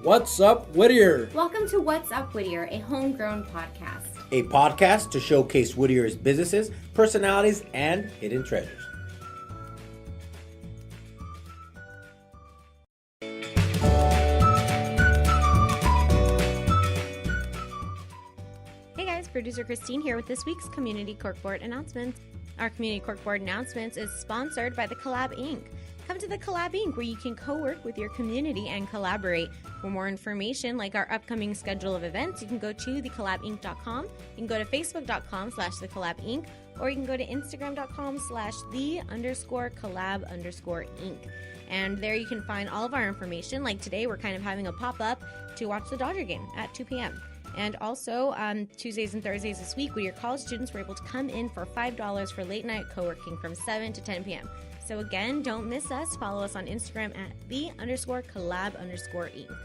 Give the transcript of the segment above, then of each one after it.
What's Up, Whittier? Welcome to What's Up, Whittier, a homegrown podcast. A podcast to showcase Whittier's businesses, personalities, and hidden treasures. Hey guys, producer Christine here with this week's Community Corkboard announcements. Our Community Corkboard announcements is sponsored by the Collab Inc. Come to the Collab Inc. where you can co-work with your community and collaborate. For more information, like our upcoming schedule of events, you can go to thecollabinc.com. You can go to facebook.com/thecollabinc, or you can go to instagram.com/the_collab_inc. And there you can find all of our information. Like today, we're kind of having a pop-up to watch the Dodger game at 2 p.m. And also, Tuesdays and Thursdays this week, your college students were able to come in for $5 for late night co-working from 7 to 10 p.m. So again, don't miss us. Follow us on Instagram at the_collab_inc.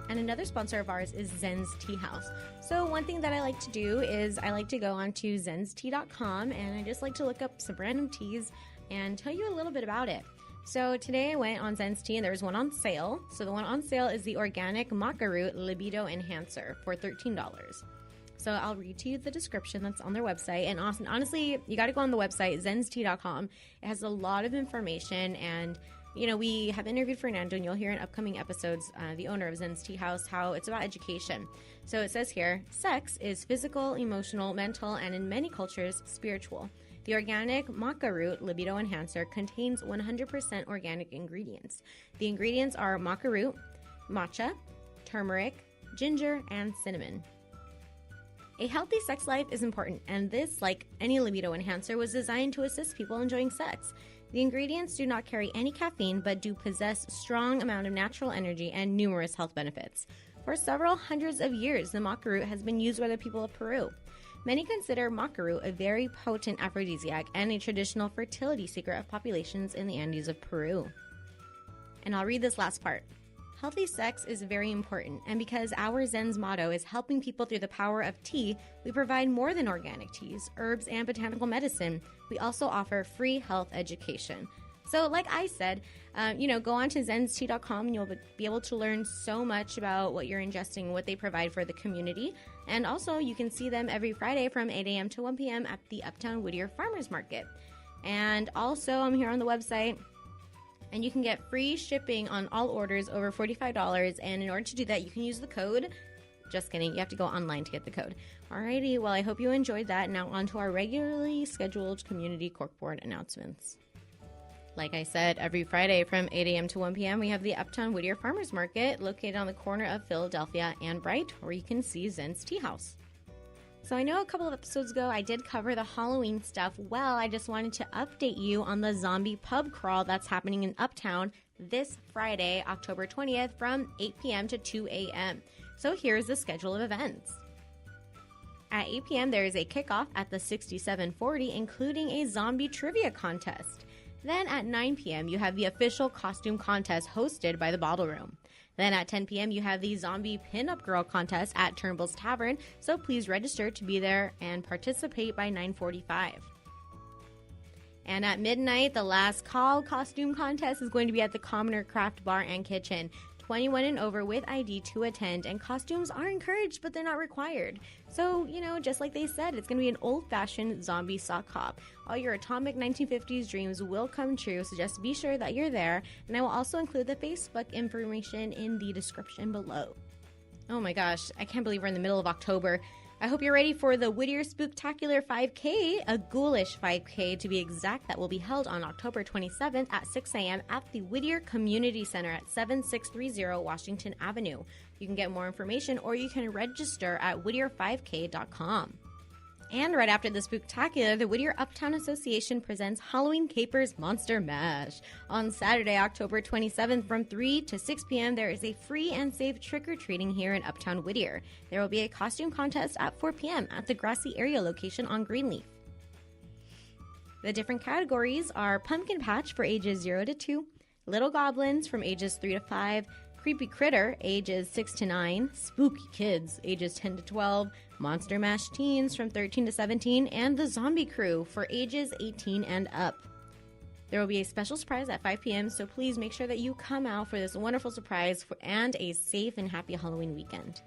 And another sponsor of ours is Zen's Tea House. So one thing that I like to do is I like to go onto zenstea.com and I just like to look up some random teas and tell you a little bit about it. So today I went on Zen's Tea and there was one on sale. So the one on sale is the organic maca root libido enhancer for $13. So I'll read to you the description that's on their website. And honestly, you got to go on the website, zenstea.com. It has a lot of information. And, you know, we have interviewed Fernando, and you'll hear in upcoming episodes, the owner of Zen's Tea House, how it's about education. So it says here, sex is physical, emotional, mental, and in many cultures, spiritual. The organic maca root libido enhancer contains 100% organic ingredients. The ingredients are maca root, matcha, turmeric, ginger, and cinnamon. A healthy sex life is important, and this, like any libido enhancer, was designed to assist people enjoying sex. The ingredients do not carry any caffeine, but do possess a strong amount of natural energy and numerous health benefits. For several hundreds of years, the maca root has been used by the people of Peru. Many consider maca root a very potent aphrodisiac and a traditional fertility secret of populations in the Andes of Peru. And I'll read this last part. Healthy sex is very important, and because our Zen's motto is helping people through the power of tea, we provide more than organic teas, herbs, and botanical medicine. We also offer free health education. So like I said, go on to zenstea.com and you'll be able to learn so much about what you're ingesting, what they provide for the community. And also you can see them every Friday from 8 a.m. to 1 p.m. at the Uptown Whittier Farmers Market. And also I'm here on the website. And you can get free shipping on all orders over $45. And in order to do that, you can use the code. Just kidding. You have to go online to get the code. Alrighty. Well, I hope you enjoyed that. Now on to our regularly scheduled Community Corkboard announcements. Like I said, every Friday from 8 a.m. to 1 p.m., we have the Uptown Whittier Farmers Market located on the corner of Philadelphia and Bright, where you can see Zen's Tea House. So I know a couple of episodes ago I did cover the Halloween stuff. Well, I just wanted to update you on the zombie pub crawl that's happening in Uptown this Friday, October 20th from 8 p.m. to 2 a.m. So here's the schedule of events. At 8 p.m. there is a kickoff at the 6740, including a zombie trivia contest. Then at 9 p.m. you have the official costume contest hosted by the Bottle Room. Then at 10 p.m. you have the Zombie Pin-Up Girl contest at Turnbull's Tavern, so please register to be there and participate by 9:45. And at midnight, the last call costume contest is going to be at the Commoner Craft Bar and Kitchen. 21 and over with ID to attend, and costumes are encouraged, but they're not required. So, just like they said, it's going to be an old-fashioned zombie sock hop. All your atomic 1950s dreams will come true, so just be sure that you're there, and I will also include the Facebook information in the description below. Oh my gosh, I can't believe we're in the middle of October. I hope you're ready for the Whittier Spooktacular 5K, a ghoulish 5K to be exact, that will be held on October 27th at 6 a.m. at the Whittier Community Center at 7630 Washington Avenue. You can get more information or you can register at whittier5k.com. And right after the Spooktacular, the Whittier Uptown Association presents Halloween Capers Monster Mash. On Saturday, October 27th from 3 to 6 p.m., there is a free and safe trick-or-treating here in Uptown Whittier. There will be a costume contest at 4 p.m. at the Grassy Area location on Greenleaf. The different categories are Pumpkin Patch for ages 0 to 2, Little Goblins from ages 3 to 5, Creepy Critter, ages 6 to 9, Spooky Kids, ages 10 to 12, Monster Mash Teens from 13 to 17, and the Zombie Crew for ages 18 and up. There will be a special surprise at 5 p.m., so please make sure that you come out for this wonderful surprise and a safe and happy Halloween weekend.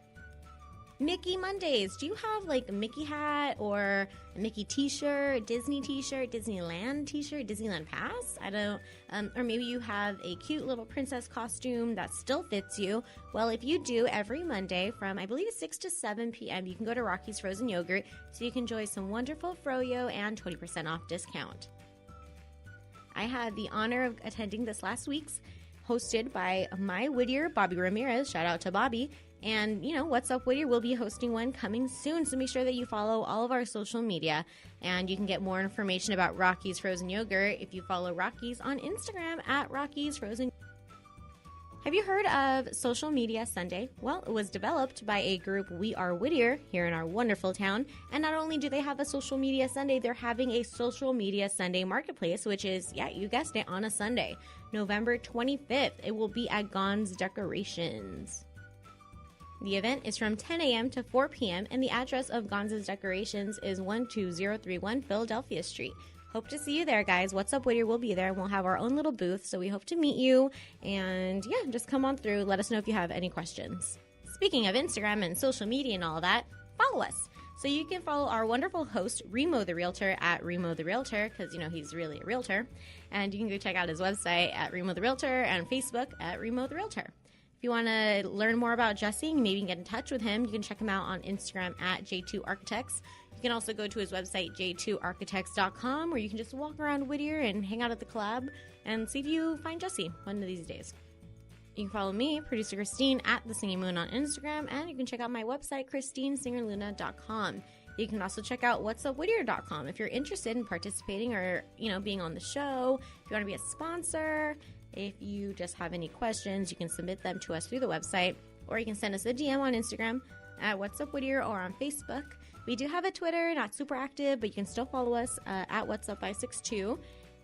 Mickey Mondays. Do you have like a Mickey hat or a Mickey t-shirt, Disneyland t-shirt, Disneyland pass? I don't, or maybe you have a cute little princess costume that still fits you. Well, if you do, every Monday from I believe 6 to 7 p.m., you can go to Rocky's Frozen Yogurt so you can enjoy some wonderful froyo and 20% off discount. I had the honor of attending this last week's, hosted by my Whittier, Bobby Ramirez. Shout out to Bobby. And, What's Up Whittier will be hosting one coming soon, so make sure that you follow all of our social media. And you can get more information about Rocky's Frozen Yogurt if you follow Rocky's on Instagram at Rocky's Frozen. Have you heard of Social Media Sunday? Well, it was developed by a group, We Are Whittier, here in our wonderful town. And not only do they have a Social Media Sunday, they're having a Social Media Sunday Marketplace, which is, yeah, you guessed it, on a Sunday, November 25th. It will be at Gon's Decorations. The event is from 10 a.m. to 4 p.m. and the address of Gonza's Decorations is 12031 Philadelphia Street. Hope to see you there, guys. What's Up Whittier will be there. We'll have our own little booth, so we hope to meet you. And yeah, just come on through. Let us know if you have any questions. Speaking of Instagram and social media and all that, follow us. So you can follow our wonderful host, Remo the Realtor, at Remo the Realtor, because, he's really a realtor. And you can go check out his website at Remo the Realtor and Facebook at Remo the Realtor. If you want to learn more about Jesse, maybe get in touch with him, you can check him out on Instagram at J2Architects. You can also go to his website, j2architects.com, or you can just walk around Whittier and hang out at the club and see if you find Jesse one of these days. You can follow me, Producer Christine, at The Singing Moon on Instagram, and you can check out my website, ChristineSingerLuna.com. You can also check out whatsupwhittier.com if you're interested in participating or, being on the show, if you want to be a sponsor. If you just have any questions, you can submit them to us through the website, or you can send us a DM on Instagram at What's Up Whittier or on Facebook. We do have a Twitter, not super active, but you can still follow us at What's Up 562.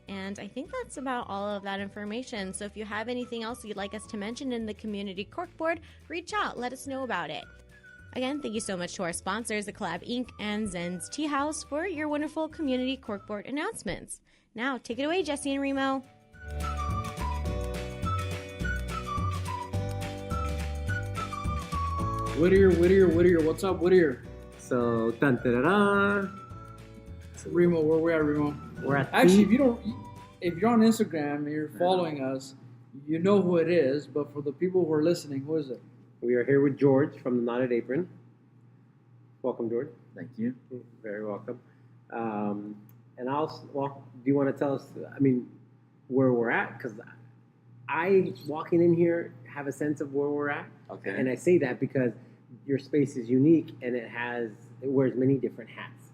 And I think that's about all of that information. So if you have anything else you'd like us to mention in the community corkboard, reach out, let us know about it. Again, thank you so much to our sponsors, the Collab Inc. and Zen's Tea House, for your wonderful community corkboard announcements. Now, take it away, Jesse and Remo. Whittier. What's up, Whittier? So, dun da da da. Remo, where we at, Remo? We're at Actually, if you're on Instagram and you're following us, you know who it is. But for the people who are listening, who is it? We are here with George from the Knotted Apron. Welcome, George. Thank you. Very welcome. And do you want to tell us, where we're at? Because walking in here, have a sense of where we're at. Okay. And I say that because your space is unique and it wears many different hats.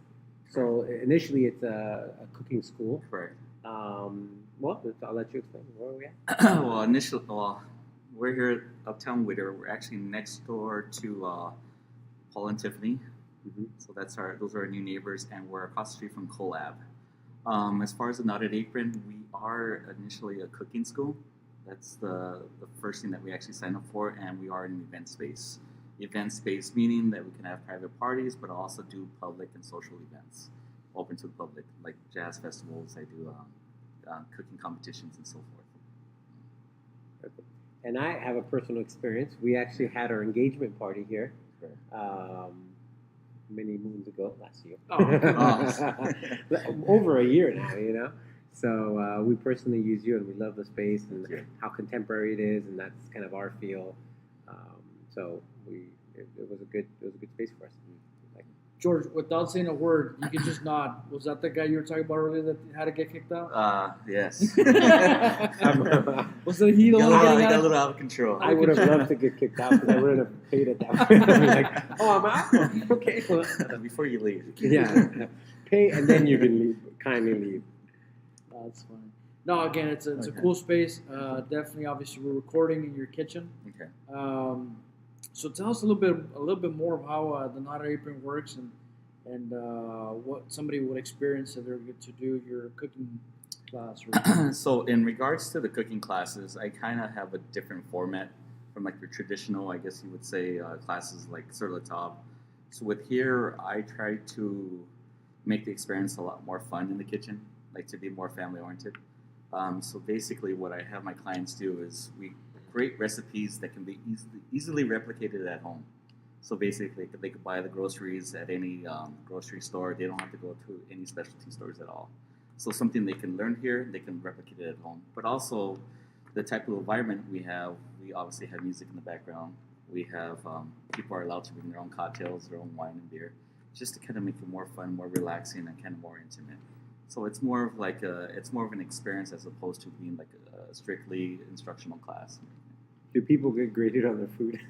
So initially it's a cooking school. Correct. I'll let you explain. Where are we at? We're here at Uptown Whittier. We're actually next door to Paul and Tiffany. Mm-hmm. So those are our new neighbors, and we're across the street from Collab. As far as the Knotted Apron, we are initially a cooking school. That's the first thing that we actually signed up for, and we are an event space. Event space meaning that we can have private parties, but also do public and social events open to the public, like jazz festivals. I do cooking competitions and so forth. And I have a personal experience. We actually had our engagement party here many moons ago, last year. Over a year now, So we personally use you, and we love the space and how contemporary it is, and that's kind of our feel. So it was a good space for us. George, without saying a word, you can just nod. Was that the guy you were talking about earlier that had to get kicked out? Yes. Was it he the one got getting a out? little out of control. I would have loved to get kicked out because I wouldn't have paid at that point. I'd be like, I'm out? Okay. Well, Before you leave. yeah. Pay and then you can leave. Kindly leave. That's funny. No, again, it's a cool space. Definitely, obviously, we're recording in your kitchen. Okay. So tell us a little bit more of how the Knotted Apron works and what somebody would experience if they get to do your cooking class. So in regards to the cooking classes, I kind of have a different format from like your traditional, I guess you would say, classes like sur la table. So with here, I try to make the experience a lot more fun in the kitchen, like to be more family oriented. So basically, what I have my clients do is we create recipes that can be easily replicated at home. So basically, they could buy the groceries at any grocery store. They don't have to go to any specialty stores at all. So something they can learn here, they can replicate it at home. But also, the type of environment we obviously have music in the background. We have people are allowed to bring their own cocktails, their own wine and beer, just to kind of make it more fun, more relaxing, and kind of more intimate. So it's more of like it's more of an experience as opposed to being like a strictly instructional class. Do people get graded on their food?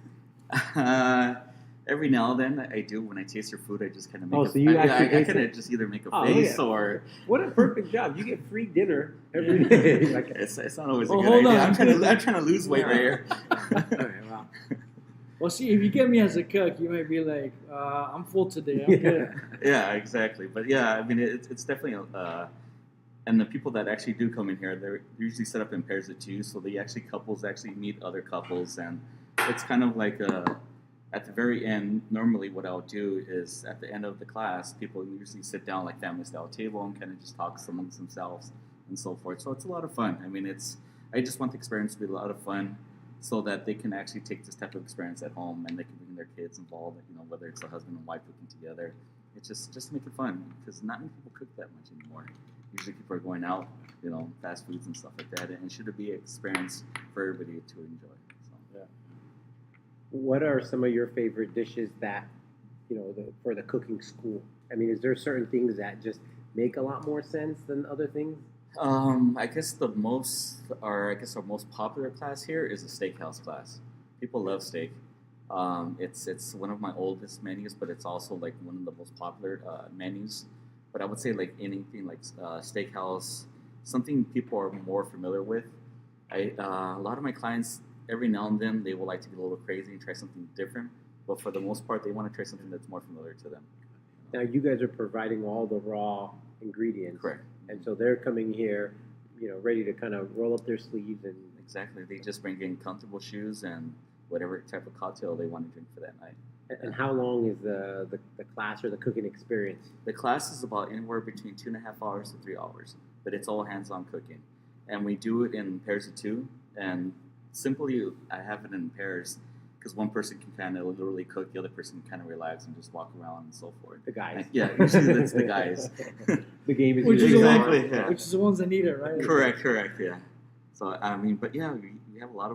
Every now and then I do. When I taste your food, I just kind of make I kind of just either make a face or... What a perfect job. You get free dinner every day. Like, it's not always a good idea. I'm trying to lose weight right here. okay, wow. Well, see, if you get me as a cook, you might be like, I'm full today. I'm good. Yeah, exactly. But yeah, I mean, it's definitely... and the people that actually do come in here, they're usually set up in pairs of two, so couples actually meet other couples, and it's kind of like at the very end, normally what I'll do is at the end of the class, people usually sit down like family-style table and kind of just talk amongst themselves and so forth. So it's a lot of fun. I mean, I just want the experience to be a lot of fun so that they can actually take this type of experience at home and they can bring their kids involved, whether it's a husband and wife cooking together. It's just to make it fun because not many people cook that much anymore. Usually people are going out, fast foods and stuff like that, and it should be an experience for everybody to enjoy. What are some of your favorite dishes that, for the cooking school? I mean, is there certain things that just make a lot more sense than other things? I guess our most popular class here is a steakhouse class. People love steak. It's one of my oldest menus, but it's also like one of the most popular menus. But I would say like anything like steakhouse, something people are more familiar with. A lot of my clients, every now and then, they will like to get a little crazy and try something different. But for the most part, they want to try something that's more familiar to them. Now, you guys are providing all the raw ingredients. Correct. And so they're coming here, ready to kind of roll up their sleeves and... Exactly. They just bring in comfortable shoes and whatever type of cocktail they want to drink for that night. And how long is the class or the cooking experience? The class is about anywhere between 2.5 hours to 3 hours, but it's all hands-on cooking. And we do it in pairs of two, and simply I have it in pairs because one person can kind of literally cook, the other person can kind of relax and just walk around and so forth. The guys. Yeah, usually that's the guys. The game is which usually exactly, yeah. Which is the ones that need it, right? Correct, yeah. So, I mean, but yeah, we have a lot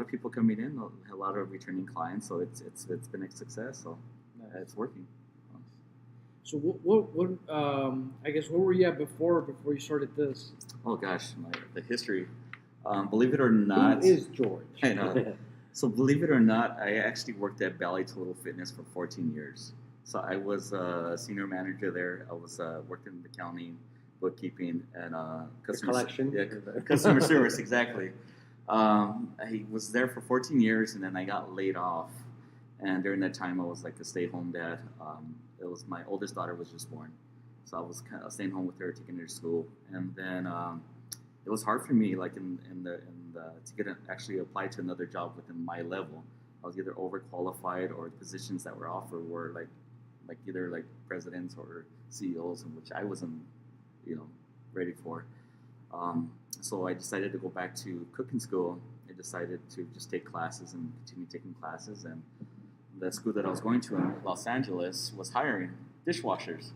of people coming in, a lot of returning clients, so it's been a success, so it's working. So what I guess where were you at before you started this? Oh gosh, the history. Believe it or not, who is George? I know. So believe it or not, I actually worked at Bally Total Fitness for 14 years. So I was a senior manager there. I was working in the accounting, bookkeeping, and customer service. Exactly. I was there for 14 years, and then I got laid off. And during that time, I was like a stay-at-home dad. It was my oldest daughter was just born, so I was kind of staying home with her, taking her to school, and then it was hard for me, like to actually apply to another job within my level. I was either overqualified or positions that were offered were like either like presidents or CEOs, in which I wasn't, ready for. So I decided to go back to cooking school. I decided to just take classes and continue taking classes, and the school that I was going to in Los Angeles was hiring dishwashers.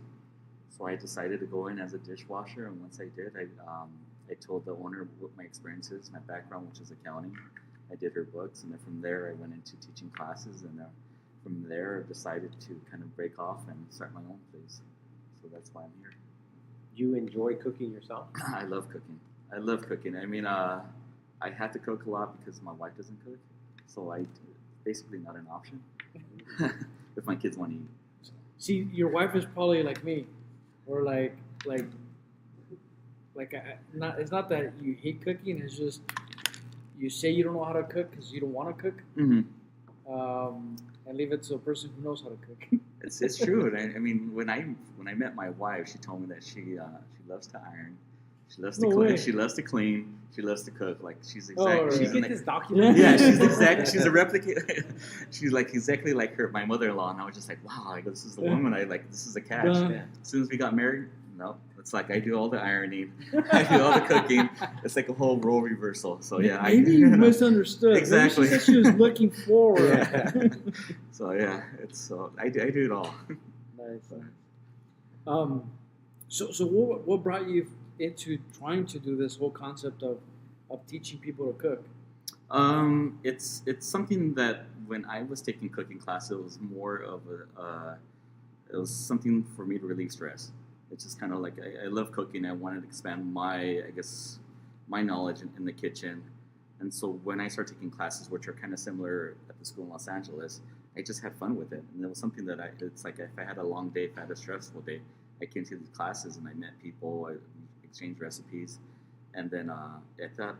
So I decided to go in as a dishwasher, and once I did, I told the owner what my experience is, my background, which is accounting. I did her books, and then from there I went into teaching classes, and from there I decided to kind of break off and start my own place. So that's why I'm here. You enjoy cooking yourself? I love cooking. I mean, I had to cook a lot because my wife doesn't cook, so it's basically not an option if my kids want to eat. See, your wife is probably like me, or like it's not that you hate cooking. It's just you say you don't know how to cook because you don't want to cook, and leave it to a person who knows how to cook. It's true. I mean, when I met my wife, she told me that she loves to iron, she loves to clean, she loves to clean, she loves to cook. Like she's exactly. Oh, She's this document. Yeah, she's exactly. She's a replica. She's like exactly like my mother-in-law, and I was just like, wow, this is the woman I like. This is a catch. Yeah. As soon as we got married, no, It's like I do all the ironing, I do all the cooking. It's like a whole role reversal. So yeah, maybe you misunderstood. Exactly. Maybe she said she was looking forward. So yeah, I do it all. Nice. So what brought you into trying to do this whole concept of teaching people to cook? It's something that when I was taking cooking class, it was more of it was something for me to relieve stress. It's just kind of like I love cooking. I wanted to expand my knowledge in the kitchen, and so when I started taking classes, which are kind of similar at the school in Los Angeles, I just had fun with it, and it was something that it's like if I had a long day, if I had a stressful day, I came to these classes and I met people, I exchanged recipes, and then I thought,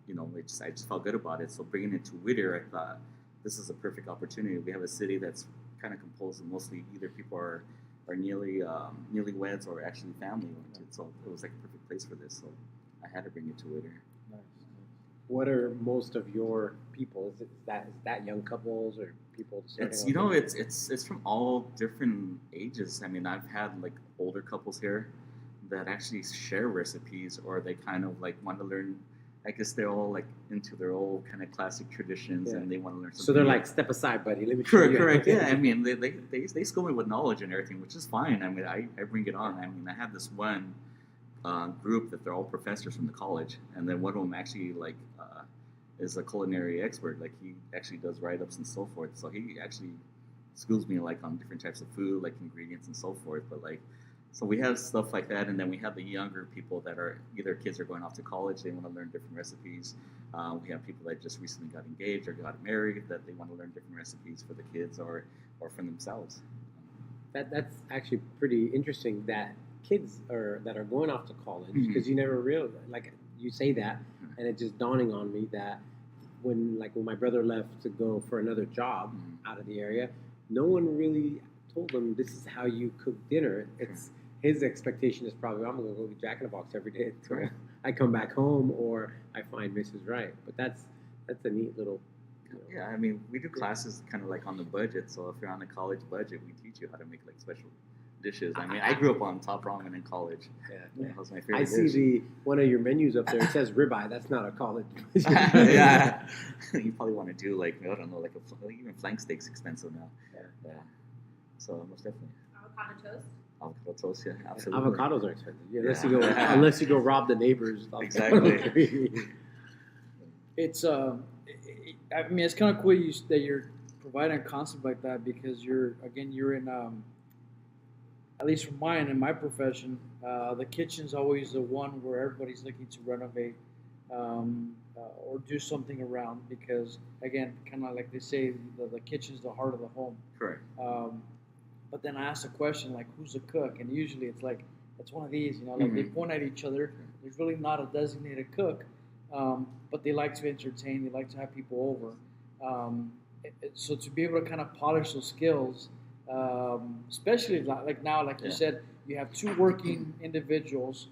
I just felt good about it. So bringing it to Whittier, I thought this is a perfect opportunity. We have a city that's kind of composed of mostly either people are newlyweds or actually family oriented. So it was like a perfect place for this. So I had to bring it to Whittier. Nice. What are most of your people? Is that young couples or people starting? It's from all different ages. I mean, I've had like older couples here that actually share recipes, or they kind of like want to learn. I guess they're all like into their old kind of classic traditions, and they want to learn something. So they're like, step aside, buddy. Let me show you. Correct. Yeah. I mean, they school me with knowledge and everything, which is fine. I mean, I bring it on. I mean, I have this one group that they're all professors from the college, and then one of them actually is a culinary expert. Like he actually does write-ups and so forth. So he actually schools me like on different types of food, like ingredients and so forth. But like, so we have stuff like that, and then we have the younger people that are either kids are going off to college, they want to learn different recipes. We have people that just recently got engaged or got married that they want to learn different recipes for the kids or for themselves. That's actually pretty interesting that kids that are going off to college, because you never realize, like you say that, and it's just dawning on me that when my brother left to go for another job out of the area, no one really told him this is how you cook dinner. It's his expectation is probably, I'm going to go to Jack in the Box every day until I come back home or I find Mrs. Right. But that's a neat little. Yeah, I mean, we do classes kind of like on the budget. So if you're on a college budget, we teach you how to make like special dishes. I mean, I grew up on top ramen in college. Yeah, that was my favorite. I see one of your menus up there. It says ribeye. That's not a college. Yeah, you probably want to do like, I don't know, like even flank steak's expensive now. Yeah. So most definitely. Avocado toast. Avocado toast, yeah, absolutely. Avocados are expensive. Unless you go rob the neighbors. Exactly. It's I mean, it's kind of cool that you're providing a concept like that, because you're in at least for mine in my profession, the kitchen's always the one where everybody's looking to renovate or do something around, because again, kind of like they say, the kitchen's the heart of the home. Correct. But then I ask the question, like, who's a cook? And usually it's like, it's one of these, like they point at each other. There's really not a designated cook, but they like to entertain. They like to have people over. So to be able to kind of polish those skills, especially like now, like you said, you have two working individuals,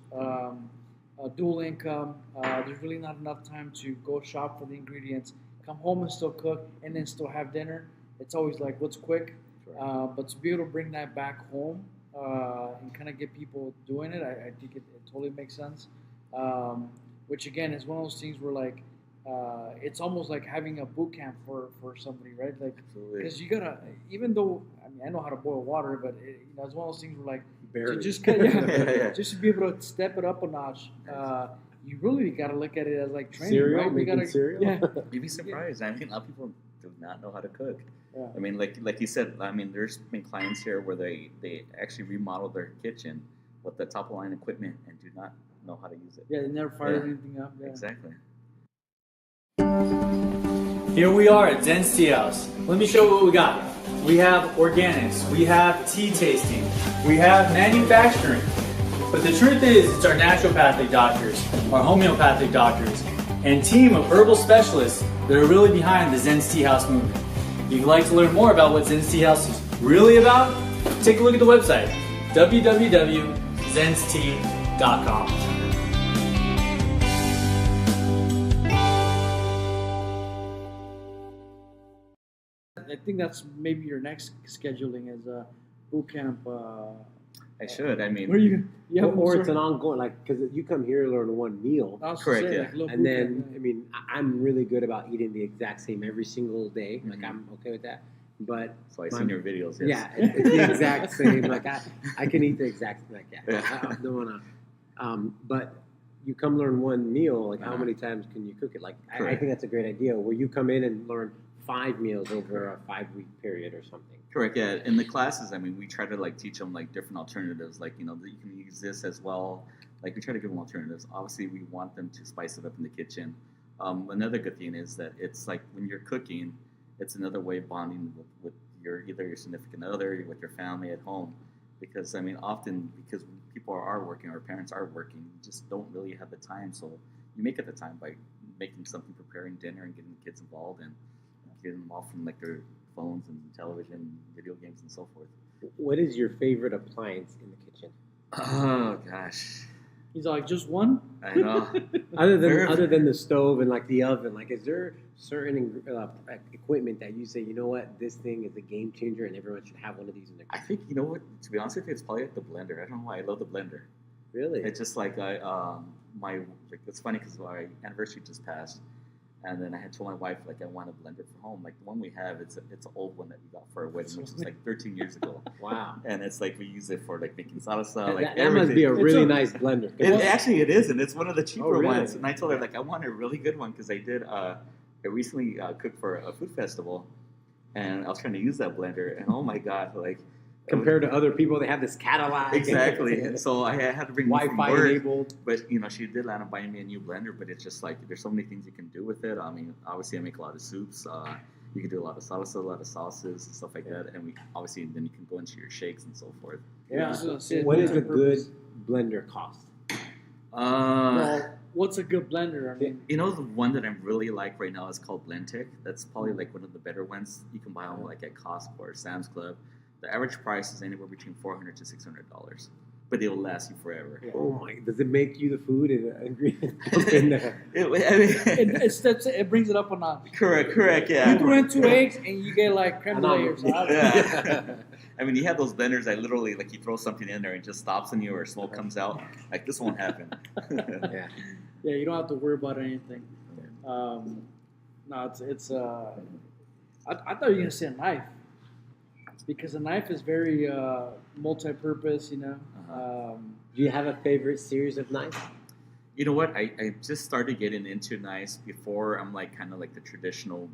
dual income. There's really not enough time to go shop for the ingredients, come home and still cook, and then still have dinner. It's always like, what's quick? But to be able to bring that back home and kind of get people doing it, I think it totally makes sense. Which again is one of those things where like it's almost like having a boot camp for somebody, right? Like, because you gotta, even though I know how to boil water, but it's one of those things where like to just just to be able to step it up a notch. You really got to look at it as like training, cereal, right? Making cereal. Yeah. You'd be surprised. I mean, a lot of people do not know how to cook. Yeah. I mean, like you said, I mean, there's been clients here where they actually remodel their kitchen with the top of line equipment and do not know how to use it. Yeah, they never fired anything up. Yeah. Exactly. Here we are at Zen's Tea House. Let me show you what we got. We have organics, we have tea tasting, we have manufacturing. But the truth is, it's our naturopathic doctors, our homeopathic doctors, and team of herbal specialists that are really behind the Zen's Tea House movement. If you'd like to learn more about what Zen's Tea House is really about, take a look at the website, www.zenstea.com. I think that's maybe your next scheduling is a boot camp. I should. I mean, Where you have or it's an ongoing, like, because you come here to learn one meal, Correct, yeah. and then I mean, I'm really good about eating the exact same every single day. Like, Mhm. I'm okay with that. But so I've seen your videos. Yes. yeah, it's the exact same. Like, I can eat the exact like Yeah. I don't wanna. But you come learn one meal. Like, how Uh-huh. many times can you cook it? Like, I Correct. think that's a great idea. Where you come in and learn 5 meals over a 5-week period or something. Correct. Yeah. In the classes, I mean, we try to like teach them like different alternatives. Like, you know, you can use this as well. Like, we try to give them alternatives. Obviously, we want them to spice it up in the kitchen. Another good thing is that it's like when you're cooking, it's another way of bonding with either your significant other, with your family at home. Because I mean, often because people are working, or parents are working, you just don't really have the time. So you make it the time by making something, preparing dinner, and getting the kids involved, and getting them off from like their phones and television, video games, and so forth. What is your favorite appliance in the kitchen? Oh gosh, He's like, just one? I know. Other than the stove and like the oven, like, is there certain equipment that you say, you know what, this thing is a game changer and everyone should have one of these in their I kitchen? think, you know what, to be honest with you, it's probably like the blender. I don't know why I love the blender. Really? It's just like it's funny because my anniversary just passed, and then I had told my wife like I want a blender for home. Like the one we have, it's an old one that we got for our wedding, which was like 13 years ago. Wow. And it's like we use it for like making salsa, That, like that must be a everything. really nice blender. Actually, it is, and it's one of the cheaper really? ones. And I told her like I want a really good one because I recently cooked for a food festival, and I was trying to use that blender, and oh my god, like Compared to other people, they have this Cadillac. exactly. So I had to bring one from Wi-Fi work. enabled. But you know, she did land up buying me a new blender. But it's just like there's so many things you can do with it. I mean, obviously, I make a lot of soups. You can do a lot of salsa, a lot of sauces and stuff like that. And we obviously then you can go into your shakes and so forth. Yeah. What is a good blender cost? Well, what's a good blender? I mean, You know, the one that I really like right now is called Blendtec. That's probably like one of the better ones. You can buy them like at Costco or Sam's Club. The average price is anywhere between $400 to $600, but they will last you forever. Oh my! Does it make you the food and ingredients in there? it brings it up a notch. Correct, yeah. You throw in 2 eggs and you get like creme brulee or something. Yeah. I mean, you have those blenders that literally, like, you throw something in there and it just stops in you or smoke comes out. Like, this won't happen. Yeah. Yeah, you don't have to worry about anything. No, it's. I thought you were gonna say a knife, because a knife is very multi-purpose. You know. Do you have a favorite series of knives? You know what? I just started getting into knives before. I'm like kind of like the traditional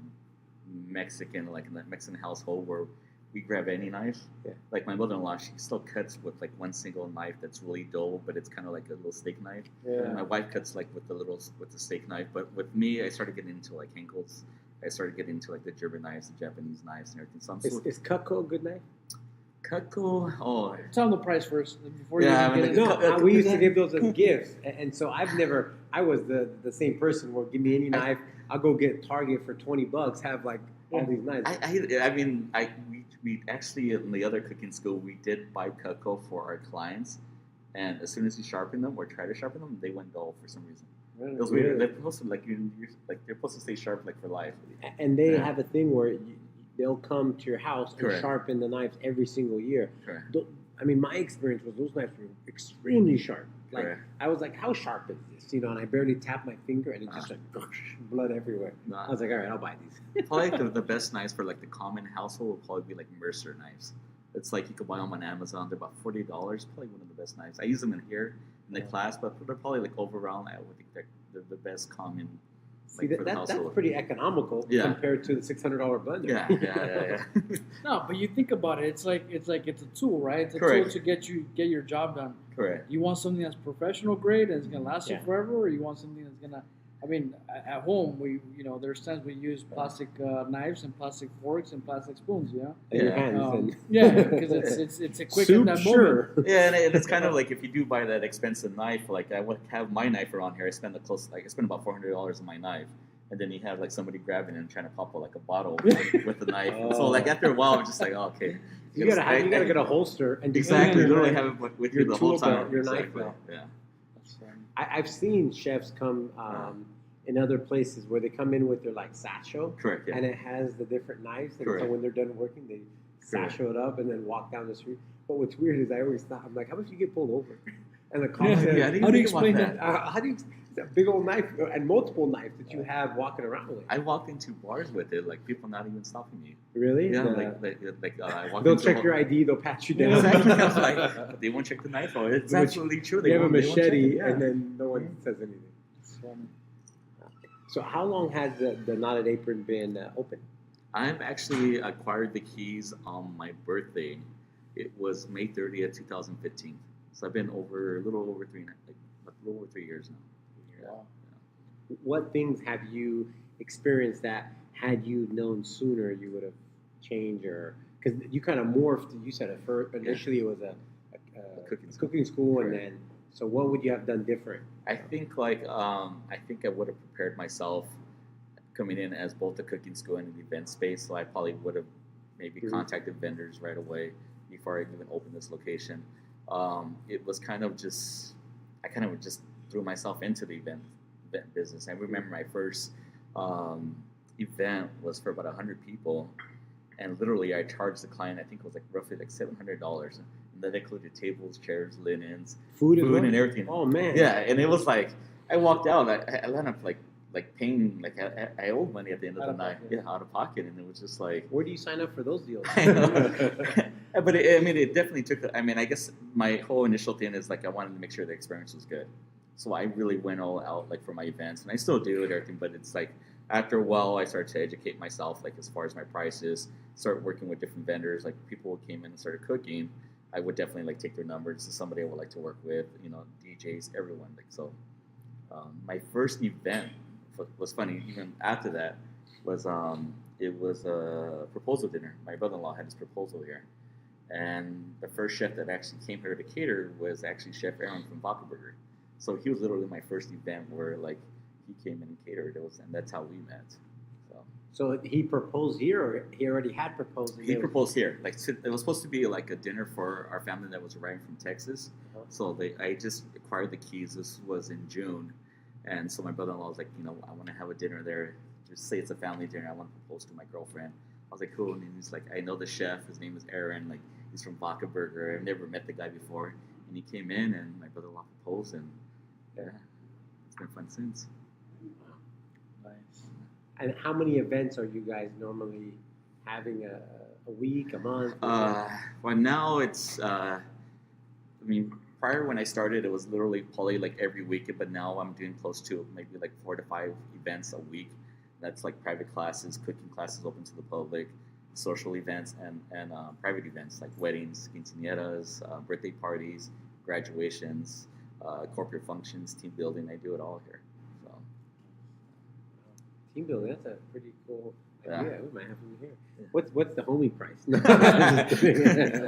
Mexican, like in the Mexican household where we grab any knife. Yeah. Like my mother-in-law, she still cuts with like one single knife that's really dull, but it's kind of like a little steak knife. Yeah. And my wife cuts like with the steak knife. But with me, I started getting into like Henkel's. I started getting into like the German knives, the Japanese knives, and everything. So I'm Is Cutco a good knife? Cutco. Oh, Tell them the price first before you Yeah, even I get mean, into No, we used to give those as gifts, and so I was the same person where give me any knife, I'll go get Target for $20, have like all these knives. we actually in the other cooking school we did buy Cutco for our clients, and as soon as you sharpen them or try to sharpen them, they went dull for some reason. It was weird. They're supposed to they're supposed to stay sharp like for life. And they Yeah. have a thing where they'll come to your house and Correct. sharpen the knives every single year. Correct. I mean, my experience was those knives were extremely sharp. Like, Correct. I was like, how sharp is this? You know, and I barely tapped my finger and it just like blood everywhere. Nah. I was like, all right, I'll buy these. Probably the best knives for like the common household would probably be like Mercer knives. It's like you could buy them on Amazon. They're about $40. Probably one of the best knives. I use them in here in the class, but they're probably like overall. I would think they're the best common. See, Like, for the that's household. pretty economical Yeah. compared to the $600 blender. Yeah. No, but you think about it. It's like it's a tool, right? It's a Correct. tool to get your job done. Correct. You want something that's professional grade and it's gonna last Yeah. you forever, or you want something that's gonna. I mean, at home there's times we use plastic knives and plastic forks and plastic spoons. Yeah. And your Yeah. hands. And Yeah, because it's a quick in soup, that sure. moment. Yeah, and it's kind of like if you do buy that expensive knife, like I would have my knife around here. I spend I spend about $400 on my knife, and then you have like somebody grabbing it and trying to pop out like a bottle with the knife. And so like after a while, I'm just like, oh, okay. You gotta get a holster and just Exactly. your Literally knife. have it with Your you the whole tool belt, time. your knife Exactly. belt. Yeah. I've seen chefs come in other places where they come in with their like satchel, Correct. Yeah. and it has the different knives. And so Correct. when they're done working, they satchel it up, and then walk down the street. But what's weird is I always thought, I'm like, how much you get pulled over? And the cop said, I didn't how do you think about explain that? how do you, it's a big old knife and multiple knives that you have walking around with. I walked into bars with it, like people not even stopping me. Really? Yeah, I walked They'll into check your ID, they'll pat you down. Exactly. I was like, they won't check the knife out. It's absolutely true. They have a won't check machete, it, yeah. and then no one says anything. So how long has the Knotted Apron been open? I've actually acquired the keys on my birthday. It was May 30th, 2015. So I've been a little over 3 years now. Wow. What things have you experienced that had you known sooner you would have changed, or because you kind of morphed? You said at first initially it was a cooking school, and then so what would you have done different? I think I would have prepared myself coming in as both a cooking school and an event space. So I probably would have maybe contacted vendors right away before I even opened this location. It was kind of just threw myself into the event business. I remember my first event was for about 100 people, and literally I charged the client, I think it was roughly $700, and that included tables, chairs, linens, Food and everything. Oh man! Yeah, and it was like I walked out, I ended up paying, I owed money at the end of the night, out of pocket, and it was just like, Where do you sign up for those deals? I know. But it definitely took. I guess my whole initial thing is I wanted to make sure the experience was good, so I really went all out for my events, and I still do it, everything. But it's after a while, I started to educate myself, as far as my prices, start working with different vendors, people who came in and started cooking. I would definitely take their numbers to somebody I would like to work with, DJs, everyone. My first event was funny. Even after that was it was a proposal dinner. My brother-in-law had his proposal here, and the first chef that actually came here to cater was actually Chef Aaron from Vodka Burger. So he was literally my first event where he came in and catered. And that's how we met. So he proposed here, or he already had proposed? He proposed here. It was supposed to be a dinner for our family that was arriving from Texas. Uh-huh. So I just acquired the keys. This was in June, and so my brother-in-law was like, I want to have a dinner there. Just say it's a family dinner. I want to propose to my girlfriend. I was like, cool. And he's like, I know the chef. His name is Aaron. He's from Vodka Burger. I've never met the guy before. And he came in, and my brother-in-law proposed, and it's been fun since. And how many events are you guys normally having a week, a month? Well, now it's, prior when I started, it was literally probably every week, but now I'm doing close to maybe 4 to 5 events a week. That's private classes, cooking classes open to the public, social events, and private events like weddings, quinceañeras, birthday parties, graduations, corporate functions, team building. I do it all here. Team building, that's a pretty cool idea. Yeah. We might have him here. What's the homie price?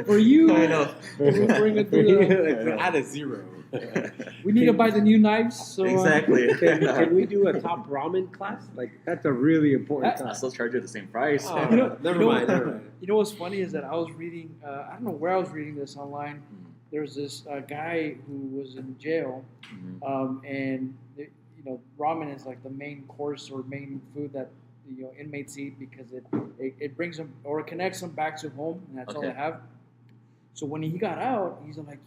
For you, I know. we'll bring it to Out of zero. we need to buy the new knives. So, Exactly. Can we do a top ramen class? That's a really important I class. still charge you the same price. Oh, Never mind. You know what's funny is that I was reading, I don't know where I was reading this online. There's this guy who was in jail, and ramen is the main course or main food that inmates eat because it brings them or it connects them back to home, and that's all they have. So when he got out, he's like,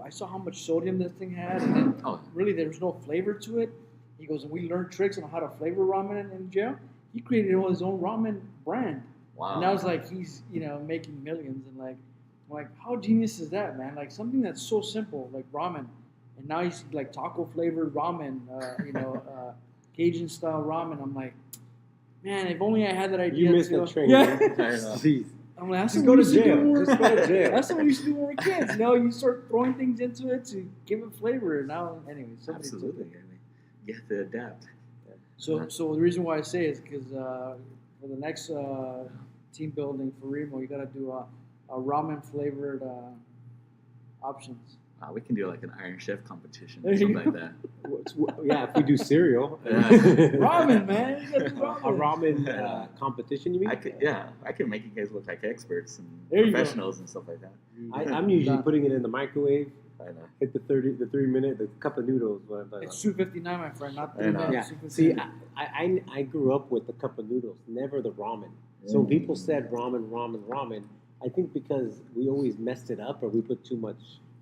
I saw how much sodium this thing had, and then really there was no flavor to it. He goes, and we learned tricks on how to flavor ramen in jail. He created his own ramen brand. Wow. And now it's he's making millions, and I'm how genius is that, man? Something that's so simple like ramen. And now he's taco flavored ramen, Cajun style ramen. I'm like, man, if only I had that idea. You missed the train. Yeah. Jeez. I'm like, Just go to jail. Just go to jail. That's what we used to do when we were kids. You start throwing things into it to give it flavor. Now, anyway, Absolutely. You have to adapt. So the reason why I say is because for the next team building for Remo, you got to do a ramen flavored options. We can do an Iron Chef competition or something like that. Yeah, if we do cereal. Ramen, man. You gotta do A ramen competition, you mean? I can make you guys look like experts and There you professionals and stuff like that. I'm usually putting it in the microwave. I know. Hit the 3 minute, the cup of noodles. What I'm talking It's about. 259, my friend, not I know. 3 Yeah. minutes. See, I grew up with the cup of noodles, never the ramen. So when people said ramen, I think because we always messed it up, or we put too much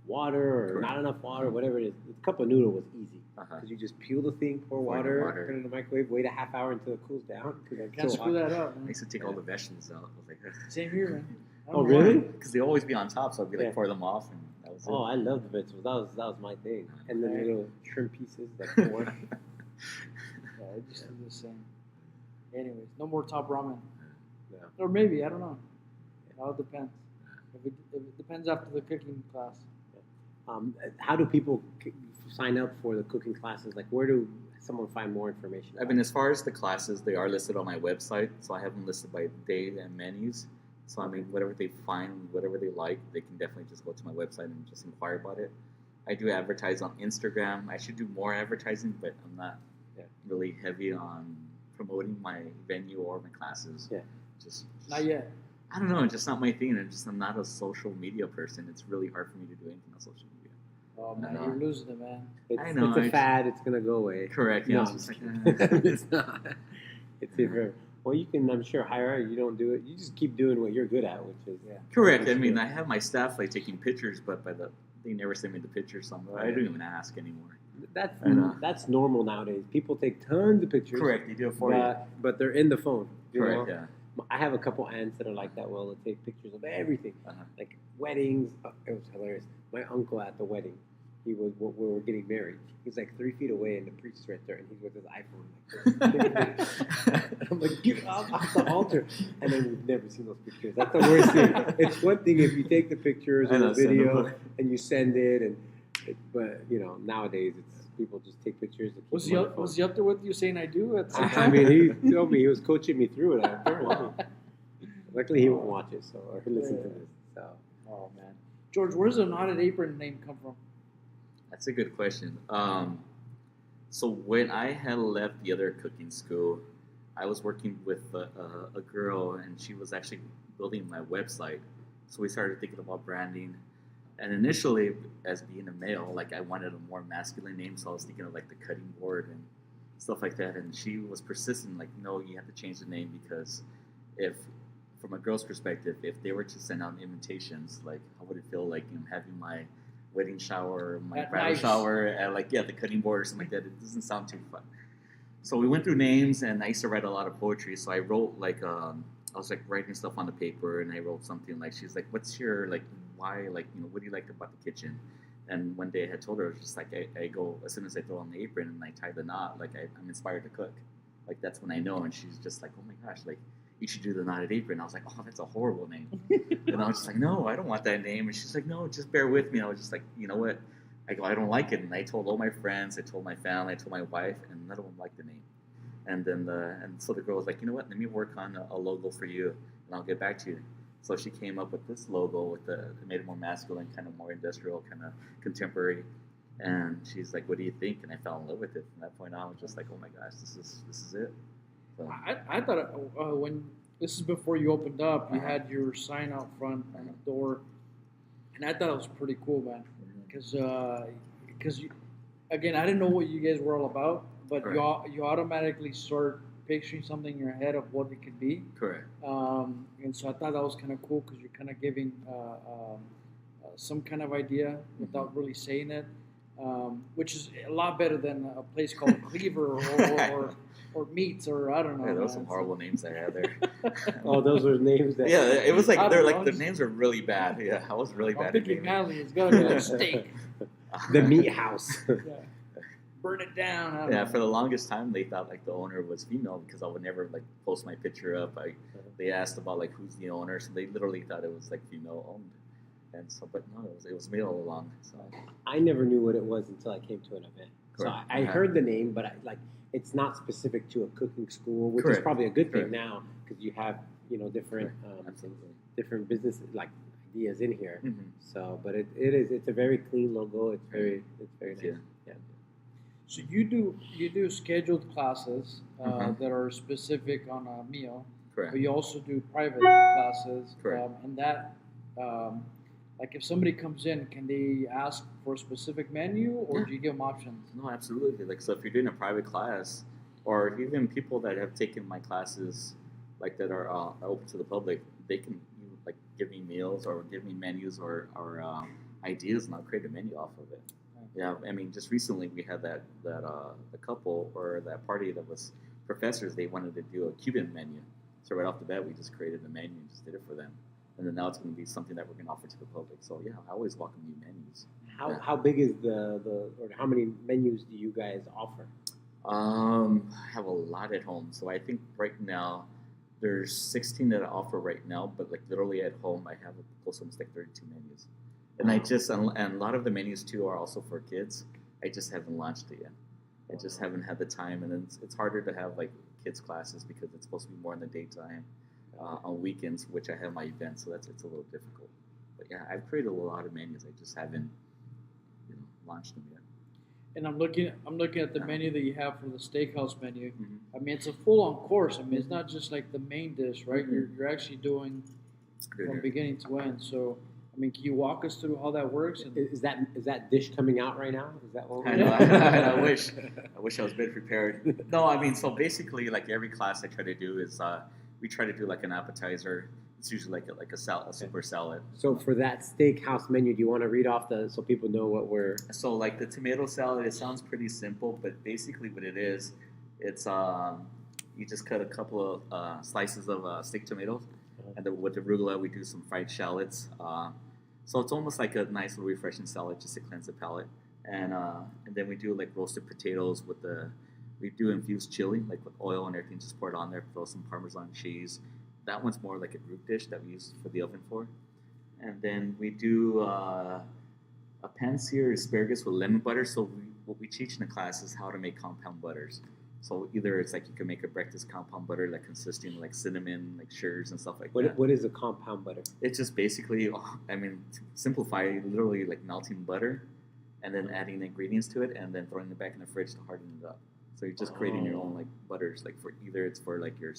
water, or Correct. not enough water, whatever it is. The cup of noodle was easy Uh-huh. because you just peel the thing, pour Pour in the water, water. put it in the microwave, wait a half hour until it cools down. Because Can't screw that up, I man. used to take all the vegetables out. I was like, Same here, man. I don't Oh, know why. really? because they always be on top, so I'd be like Yeah. pour them off, and that was it. Oh, I love the vegetables. That was my thing. And then Right. little shrimp pieces, like 4. Yeah, I just do the same. Anyways, no more top ramen. No. Or maybe, I don't know. It all depends. If it depends after the cooking class. How do people sign up for the cooking classes? Like, where do someone find more information? I mean, as far as the classes, they are listed on my website, so I have them listed by day and menus. So I mean, whatever they find, whatever they like, they can definitely just go to my website and just inquire about it. I do advertise on Instagram. I should do more advertising, but I'm not really heavy on promoting my venue or my classes. Yeah. Just Not yet. I don't know, it's just not my thing. I'm not a social media person. It's really hard for me to do anything on social media. Oh, man, know. you're losing it, man. I know, It's a I- fad. It's gonna go away. Correct. Yeah. No, it's I'm just just like, kidding. It's not. It's different. Well, you can, I'm sure, hire. You don't do it. You just keep doing what you're good at, which is correct. I That's mean, good. I have my staff like taking pictures, but they never send me the pictures, so I don't even ask anymore. That's I know. that's normal nowadays. People take tons of pictures. Correct. They do it for you. But they're in the phone. you Correct. know? Yeah. I have a couple aunts that are like that. Well, they take pictures of everything, Uh-huh. like weddings. It was hilarious. My uncle at the wedding, we were getting married. He's like 3 feet away, and the priest is right there, and he's with his iPhone. Like this. And I'm like, get off the altar. And then we've never seen those pictures. That's the worst thing. It's one thing if you take the pictures I or know, the send them video away. and you send it, but nowadays it's people just take pictures. And keep Was them he on up, their was he up there with you saying I do at some I time? mean, he told me he was coaching me through it. Luckily, he won't watch it, or listen to this. So, Oh, man. George, where does the Knotted Apron name come from? That's a good question. So when I had left the other cooking school, I was working with a girl, and she was actually building my website. So we started thinking about branding. And initially, as being a male, like I wanted a more masculine name, so I was thinking of like the cutting board and stuff like that. And she was persistent, like, no, you have to change the name because from a girl's perspective, if they were to send out invitations, like how would it feel like having my wedding shower, my At bridal nice. shower, at the cutting board or something like that? It doesn't sound too fun. So we went through names, and I used to write a lot of poetry. So I wrote I was like writing stuff on the paper, and I wrote something like, she's like, what's your why what do you like about the kitchen? And one day I had told her, I was just like, I go, as soon as I throw on the apron and I tie the knot, like I'm inspired to cook. Like that's when I know. And she's just like, oh my gosh, like you should do the knotted apron. I was like, oh, that's a horrible name. And I was just like, no, I don't want that name. And she's like, no, just bear with me. I was just like, you know what? I go, I don't like it. And I told all my friends, I told my family, I told my wife, and none of them liked the name. And then so the girl was like, you know what? Let me work on a logo for you, and I'll get back to you. So she came up with this logo it made it more masculine, kind of more industrial, kind of contemporary. And she's like, what do you think? And I fell in love with it. From that point on, I was just like, oh my gosh, this is it. So, I thought when this is before you opened up, you Uh-huh. had your sign out front on the door, and I thought it was pretty cool, man. Because again, I didn't know what you guys were all about, but Correct. you automatically start picturing something in your head of what it could be. correct. And so I thought that was kind of cool because you're kind of giving some kind of idea without really saying it, which is a lot better than a place called Cleaver or Meats or I don't know. Yeah, those were some man. horrible names I had there. oh, those were names that. Yeah, it was like I they're don't like know, the just- names are really bad. Yeah, I was really I'm bad at thinking naming. manly. It's got to be like steak. The meat house. Yeah. Burn it down. I don't Yeah, know. for the longest time they thought like the owner was female because I would never like post my picture up. They asked about like who's the owner, so they literally thought it was like female owned. And so, but no, it was male all along. So I never knew what it was until I came to an event. So Correct. I heard the name, but it's not specific to a cooking school, which is Correct. probably a good thing Correct. now because you have different absolutely. different business ideas in here. Mhm. So, but it's a very clean logo. It's very nice. Yeah. Yeah. So you do scheduled classes Mhm. that are specific on a meal, Correct. but you also do private classes. Correct. And that, like if somebody comes in, can they ask for a specific menu or Yeah. do you give them options? No, absolutely. Like, so if you're doing a private class, or even people that have taken my classes, like that are open to the public, like give me meals or give me menus or ideas, and I'll create a menu off of it. Yeah, I mean, just recently we had that the couple or that party that was professors. They wanted to do a Cuban menu, so right off the bat we just created a menu and just did it for them. And then now it's going to be something that we're going to offer to the public. So yeah, I always welcome new menus. How big is the or how many menus do you guys offer? I have a lot at home. So I think right now there's 16 that I offer right now, but like literally at home I have close to almost like 32 menus. And and a lot of the menus too are also for kids. I just haven't launched it yet. I just haven't had the time, and it's harder to have like kids classes because it's supposed to be more in the daytime. On weekends, which I have my events, so it's a little difficult. But yeah, I've created a lot of menus. I just haven't, launched them yet. And I'm looking at the menu that you have for the steakhouse menu. Mm-hmm. I mean, it's a full-on course. I mean, it's not just like the main dish, right? Mm-hmm. You're actually doing from beginning to end. So, I mean, can you walk us through how that works? And Is that dish coming out right now? Is that what? I know. I wish I was better prepared. No, I mean, so basically, like every class I try to do is we try to do like an appetizer. It's usually like a salad, a super salad. So for that steakhouse menu, do you want to read off so people know what we're? So like the tomato salad, it sounds pretty simple, but basically what it is, it's you just cut a couple of slices of steak tomatoes, and then with the arugula we do some fried shallots. So it's almost like a nice little refreshing salad just to cleanse the palate, and then we do like roasted potatoes with we do infused chili, like with oil and everything, just pour it on there, throw some Parmesan cheese. That one's more like a group dish that we use for the oven for. And then we do a pan-seared asparagus with lemon butter. So what we teach in the class is how to make compound butters. So either it's like you can make a breakfast compound butter like consisting of like cinnamon, like sugars and stuff like that. What is a compound butter? It's just basically, I mean, to simplify, literally like melting butter and then adding the ingredients to it and then throwing it back in the fridge to harden it up. So you're just creating your own like butters, like for either it's for like your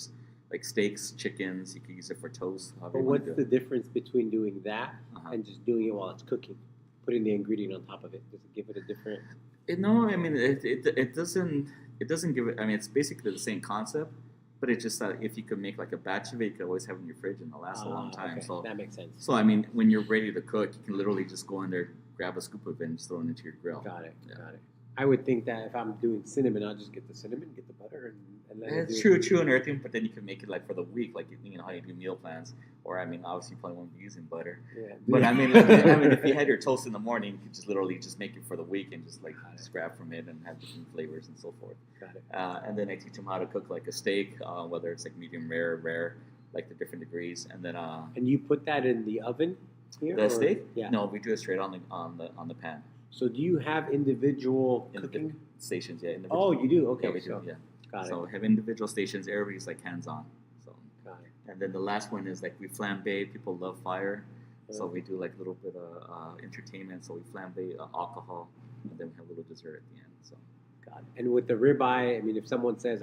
like steaks, chickens. You can use it for toast. But what's the difference between doing that and just doing it while it's cooking, putting the ingredient on top of it? Does it give it a different? No, I mean it doesn't give it. I mean it's basically the same concept, but it's just that if you could make like a batch of it, you could always have it in your fridge and it'll last a long time. Okay. So that makes sense. So I mean, when you're ready to cook, you can literally just go in there, grab a scoop of it, and just throw it into your grill. Got it. I would think that if I'm doing cinnamon, I'll just get the cinnamon, get the butter, and let it do. It's true and everything, but then you can make it like for the week, like how you do meal plans. Or I mean, obviously you probably won't be using butter. Yeah. But I mean, if you had your toast in the morning, you could just literally just make it for the week and just just grab from it and have different flavors and so forth. Got it. And then I teach them how to cook like a steak, whether it's like medium rare, like the different degrees, and then. And you put that in the oven here? The steak? Yeah. No, we do it straight on the pan. So do you have individual cooking stations? Yeah. Oh, you do. Okay. Yeah, we do. Yeah. Got it. So we have individual stations. Everybody's like hands-on. So. Got it. And then the last one is like we flambe. People love fire, so we do like a little bit of entertainment. So we flambe alcohol, and then we have a little dessert at the end. So. Got it. And with the ribeye, I mean, if someone says,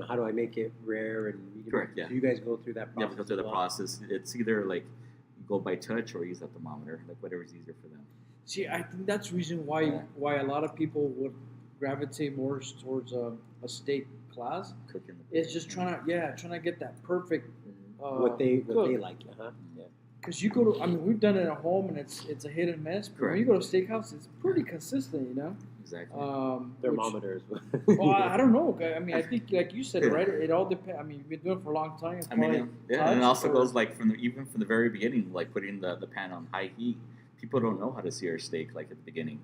how do I make it rare and medium? Correct. Yeah. Do you guys go through that process? Yeah, we go through the process. It's either like you go by touch or use a thermometer, like whatever's easier for them. See, I think that's the reason why a lot of people would gravitate more towards a steak class. Cooking. It's just trying to get that perfect. What they like, Yeah. Because you go to, I mean, we've done it at home and it's a hit and miss. But when you go to steakhouse, it's pretty consistent, Exactly. Thermometers. Well, I don't know. I mean, I think like you said, right? It all depends. I mean, you've been doing it for a long time. And it also goes like even from the very beginning, like putting the pan on high heat. People don't know how to sear a steak like at the beginning,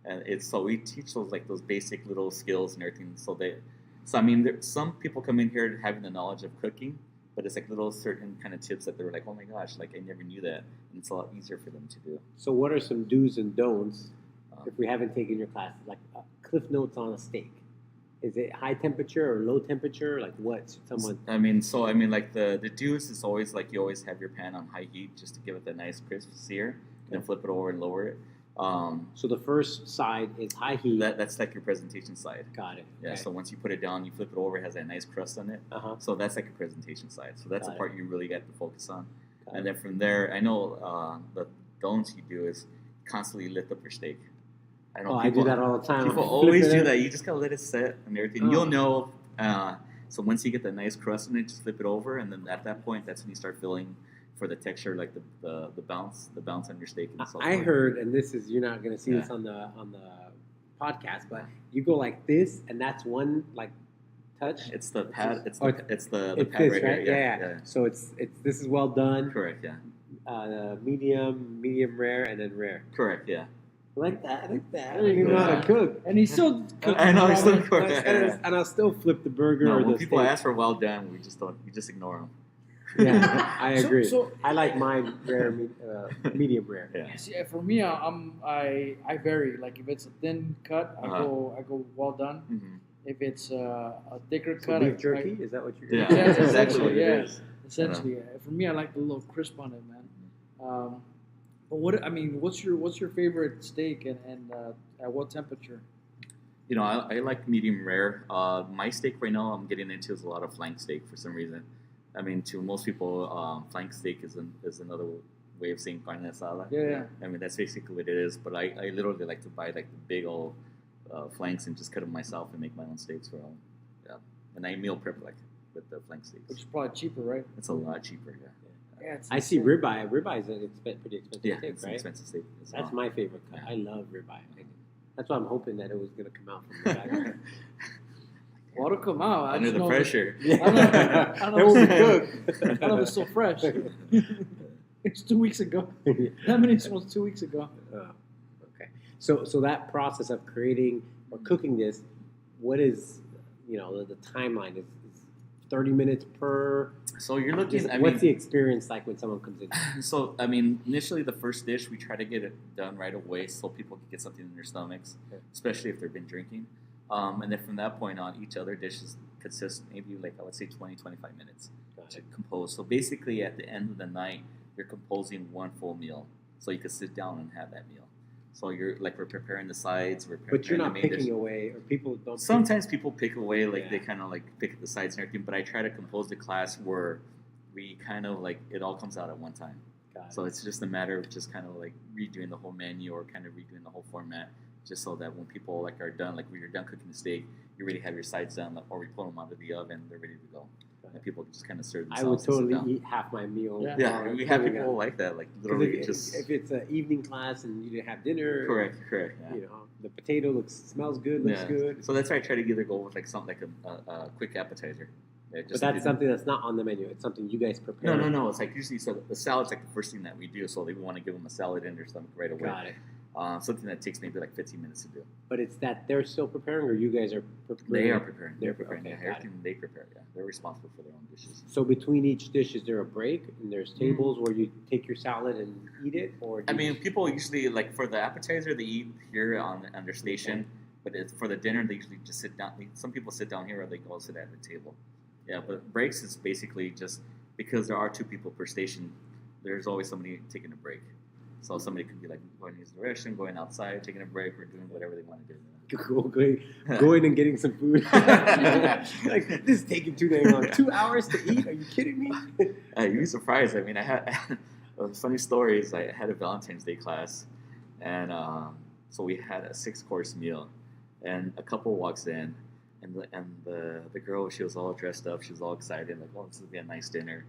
and so we teach those basic little skills and everything. So I mean, some people come in here having the knowledge of cooking, but it's like little certain kind of tips that they're like, oh my gosh, like I never knew that, and it's a lot easier for them to do. So what are some do's and don'ts if we haven't taken your class? Like cliff notes on a steak. Is it high temperature or low temperature? Like what should someone? I mean, like the do's is always like you always have your pan on high heat just to give it that nice crisp sear. Then flip it over and lower it. So the first side is high heat. That's like your presentation side. Got it. Yeah. Okay. So once you put it down, you flip it over. It has that nice crust on it. So that's like a presentation side. So that's the part you really got to focus on. And then from there, I know the don'ts you do is constantly lift up your steak. I know I do that all the time. People always do that. You just gotta let it set and everything. You'll know. So once you get the nice crust in it, just flip it over, and then at that point, that's when you start feeling for the texture, like the bounce on your steak. And so I forth. heard, and this is, you're not going to see Yeah. this on the podcast, but you go like this, and that's one like touch. It's the pad. It's Oh, the it's the It's pad this, right right? here. Yeah. So it's this is well done. Correct. Yeah. Medium rare, and then rare. Correct. Yeah. I like that. I like that. I There don't you even go. know how to cook. And he's still cooking. I know, he's still ramen. cooking. And I'll still flip the burger No, or when the people steak. ask for well done, we just ignore them. Yeah, I agree. So- I like mine rare, medium rare. Yeah. See, for me, I vary. Like if it's a thin cut, I go well done. Mm-hmm. If it's a thicker So cut, beef jerky, is that what you're Yeah, Yeah, that's exactly what yeah. it is. essentially, for me, I like the little crisp on it, man. But what's your favorite steak and at what temperature? You know, I like medium rare. My steak right now I'm getting into is a lot of flank steak for some reason. I mean, to most people, flank steak is another way of saying carne asada. Yeah. I mean, that's basically what it is. But I literally like to buy like the big old flanks and just cut them myself and make my own steaks for them. Yeah, and I meal prep like with the flank steaks. Which is probably cheaper, right? It's a lot cheaper. Yeah. Yeah, it's I see insane. ribeye. Ribeye is pretty expensive Yeah, steak, it's an right? expensive steak. as That's well. my favorite cut. I love ribeye. That's why I'm hoping that it was going to come out from the back. Well, it'll come out. I Under just the know pressure. I don't know. It was I good. don't know if it's still fresh. It's 2 weeks ago. That many was 2 weeks ago. Okay. So that process of creating or cooking this, what is, the timeline? Is 30 minutes per? So you're looking. What's the experience like when someone comes in? So, I mean, initially the first dish, we try to get it done right away so people can get something in their stomachs, Okay. especially if they've been drinking. And then from that point on, each other dish consists maybe like, I would say 20, 25 minutes to compose. So basically at the end of the night, you're composing one full meal. So you could sit down and have that meal. So we're preparing the sides, we're preparing But you're not the main picking dish. away, or people don't. Sometimes people pick away, like Yeah. they kind of like pick at the sides and everything, but I try to compose the class where we kind of like, it all comes out at one time. Got it. So it's just a matter of just kind of like redoing the whole menu or kind of redoing the whole format, just so that when people like are done, like when you're done cooking the steak, you already have your sides done, like, or we pull them out of the oven, they're ready to go. And people can just kind of serve I would themselves. and sit totally down. eat half my meal. Yeah. Yeah, while we have cooking people it. like that, like 'Cause literally if, just if it's an evening class and you didn't have dinner, correct. Yeah. The potato smells good, looks Yeah. good. So that's why I try to either go with like something like a quick appetizer. Yeah, But that's something that's not on the menu. It's something you guys prepare. No. It's like usually so the salad's like the first thing that we do. So we want to give them a salad in their stomach right away. Got it. Something that takes maybe like 15 minutes to do. But it's that they're still preparing, or you guys are preparing? They are preparing. They're preparing. Okay, Yeah, got it. everything they prepare. Yeah, they're responsible for their own dishes. So between each dish, is there a break and there's tables where you take your salad and eat it, or? I mean, people usually like for the appetizer they eat here on their station, but it's for the dinner they usually just sit down. Some people sit down here, or they go sit at the table. Yeah, but breaks is basically just because there are 2 people per station. There's always somebody taking a break. So somebody could be like going to use the restroom, going outside, taking a break, or doing whatever they want to do. going and getting some food. Like, this is taking too damn long. 2 hours to eat? Are you kidding me? You'd be surprised. I mean, I had a funny story is I had a Valentine's Day class, and so we had a 6-course meal, and a couple walks in, and the girl, she was all dressed up, she was all excited, like, oh, this will be a nice dinner.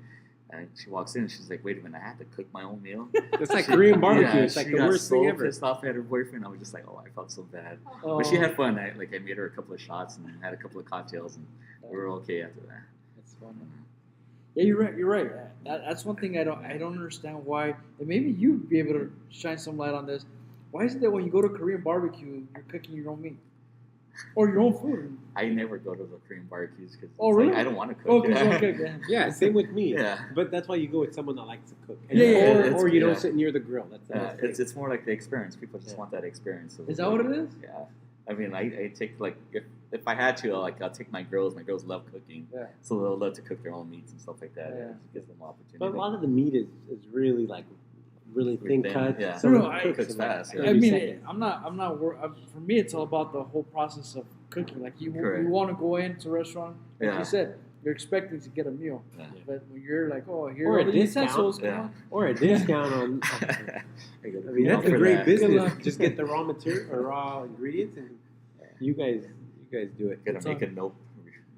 And she walks in and she's like, wait a minute, I have to cook my own meal? It's like Korean barbecue. Yeah, It's like she the got worst so thing ever. pissed off at her boyfriend. I was just like, oh, I felt so bad. Oh, But she had fun. I made her a couple of shots and had a couple of cocktails, and we were okay after that. That's funny. Yeah, you're right. You're right. That's one thing I don't understand why. And maybe you'd be able to shine some light on this. Why is it that when you go to Korean barbecue, you're cooking your own meat or your own food? I never go to the Korean barbecues because really? I don't want to cook. Oh, because you don't cook. Yeah. Yeah, same with me. Yeah. But that's why you go with someone that likes to cook. And Yeah, or you don't yeah. sit near the grill. That's the best thing. It's more like the experience. People just want that experience. Is that what it is? Yeah. I mean, I take like if I had to, I'll take my girls. My girls love cooking, Yeah. so they'll love to cook their own meats and stuff like that. Yeah. It gives them opportunity. But a lot of the meat is really like really thin Thin, cut. yeah. Some No, of it I- cooks Cooks in like fast, yeah. 30 I mean, seconds. I'm not. For me, it's all about the whole process of cooking. Like you Correct. want to go into a restaurant, like Yeah. you said, you're expecting to get a meal, Yeah. but when you're like, oh, here Or are a the discount. utensils. Yeah. Come on. Or a discount on. I I mean, that's a for great that. Good business. luck. Just get the raw material or raw ingredients, and you guys do it. Gotta It's make on- a note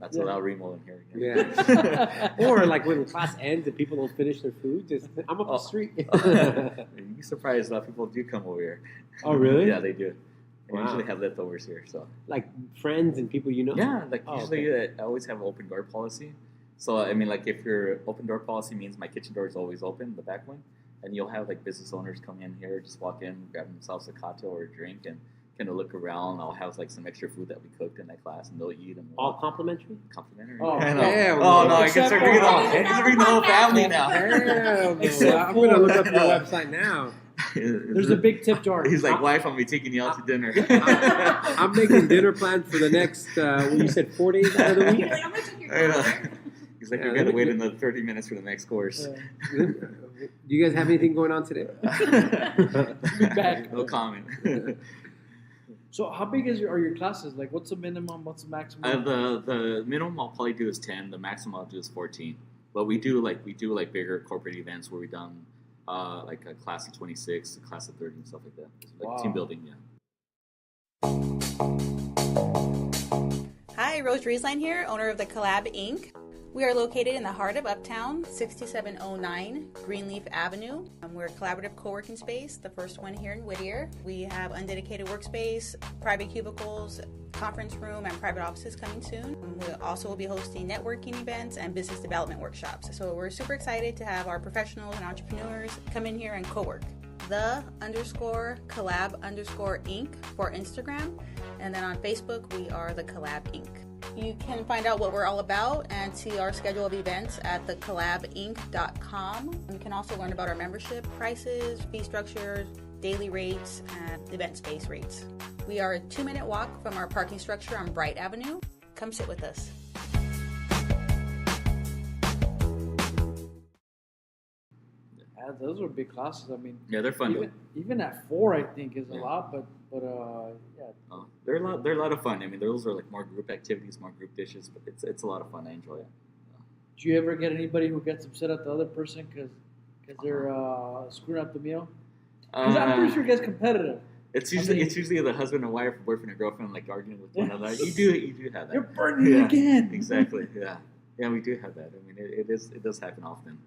Not to allow Remo in here again. Yeah. Or like when class ends and people don't finish their food, just I'm up the street. You'd be surprised a lot of people do come over here. Oh, really? Yeah, they do. They Wow. usually have leftovers here. So Like friends and people you know? yeah, like Oh, usually I always have an open door policy. So I mean, like if your open door policy means my kitchen door is always open, the back one, and you'll have like business owners come in here, just walk in, grab themselves a cocktail or a drink, and kind of look around. I'll have like some extra food that we cooked in that class, and they'll eat and All complimentary? complimentary. Oh, I know. yeah, Oh no, I except can start bringing the whole family now. Damn, Except I'm going to for- look up your website now. There's a big tip jar. He's like, wife, I'm gonna be taking you out to dinner. I'm making dinner plans for the next, what you said, 4 days out of the week? Like, I'm gonna check your I know. calendar. He's like, Yeah, you let gotta me wait get- another 30 minutes for the next course. Do you guys have anything going on today? back. No comment. So how big are your classes? Like, what's the minimum? What's the maximum? The minimum I'll probably do is 10. The maximum I'll do is 14. But we do bigger corporate events where we done like a class of 26, a class of 30, and stuff like that. Like Wow. team building, yeah. Hi, Rose Drieslein here, owner of the Collab Inc. We are located in the heart of Uptown, 6709 Greenleaf Avenue. We're a collaborative co-working space, the first one here in Whittier. We have undedicated workspace, private cubicles, conference room, and private offices coming soon. We also will be hosting networking events and business development workshops. So we're super excited to have our professionals and entrepreneurs come in here and co-work. The_collab_inc for Instagram. And then on Facebook, we are the Collab Inc. You can find out what we're all about and see our schedule of events at thecollabinc.com. You can also learn about our membership prices, fee structure, daily rates, and event space rates. We are a 2-minute walk from our parking structure on Bright Avenue. Come sit with us. Yeah, those are big classes. I mean, Yeah, they're fun. even at 4, I think is a Yeah. lot. But yeah. They're a lot of fun. I mean, those are like more group activities, more group dishes, but it's a lot of fun. I enjoy it. Do you ever get anybody who gets upset at the other person because they're screwing up the meal? Because I'm pretty sure it gets competitive. It's usually I mean- the husband and wife, boyfriend and girlfriend, like arguing with one another. You do have that. You're burning it again. Exactly. Yeah, we do have that. I mean, it does happen often,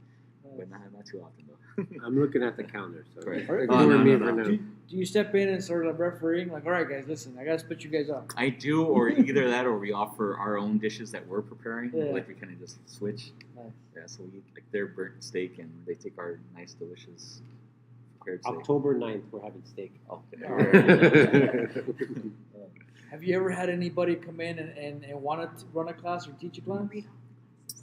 but not too often though. I'm looking at the calendar, so Right. ignore Oh, me no, for no. now. Do you step in and start refereeing? Like, all right, guys, listen, I gotta split you guys up. I do, or either that, or we offer our own dishes that we're preparing. Yeah. Like we kind of just switch. Nice. Yeah, so we eat like their burnt steak, and they take our nice, delicious prepared steak. October 9th, we're having steak. Oh, Have you ever had anybody come in and want to run a class or teach a class?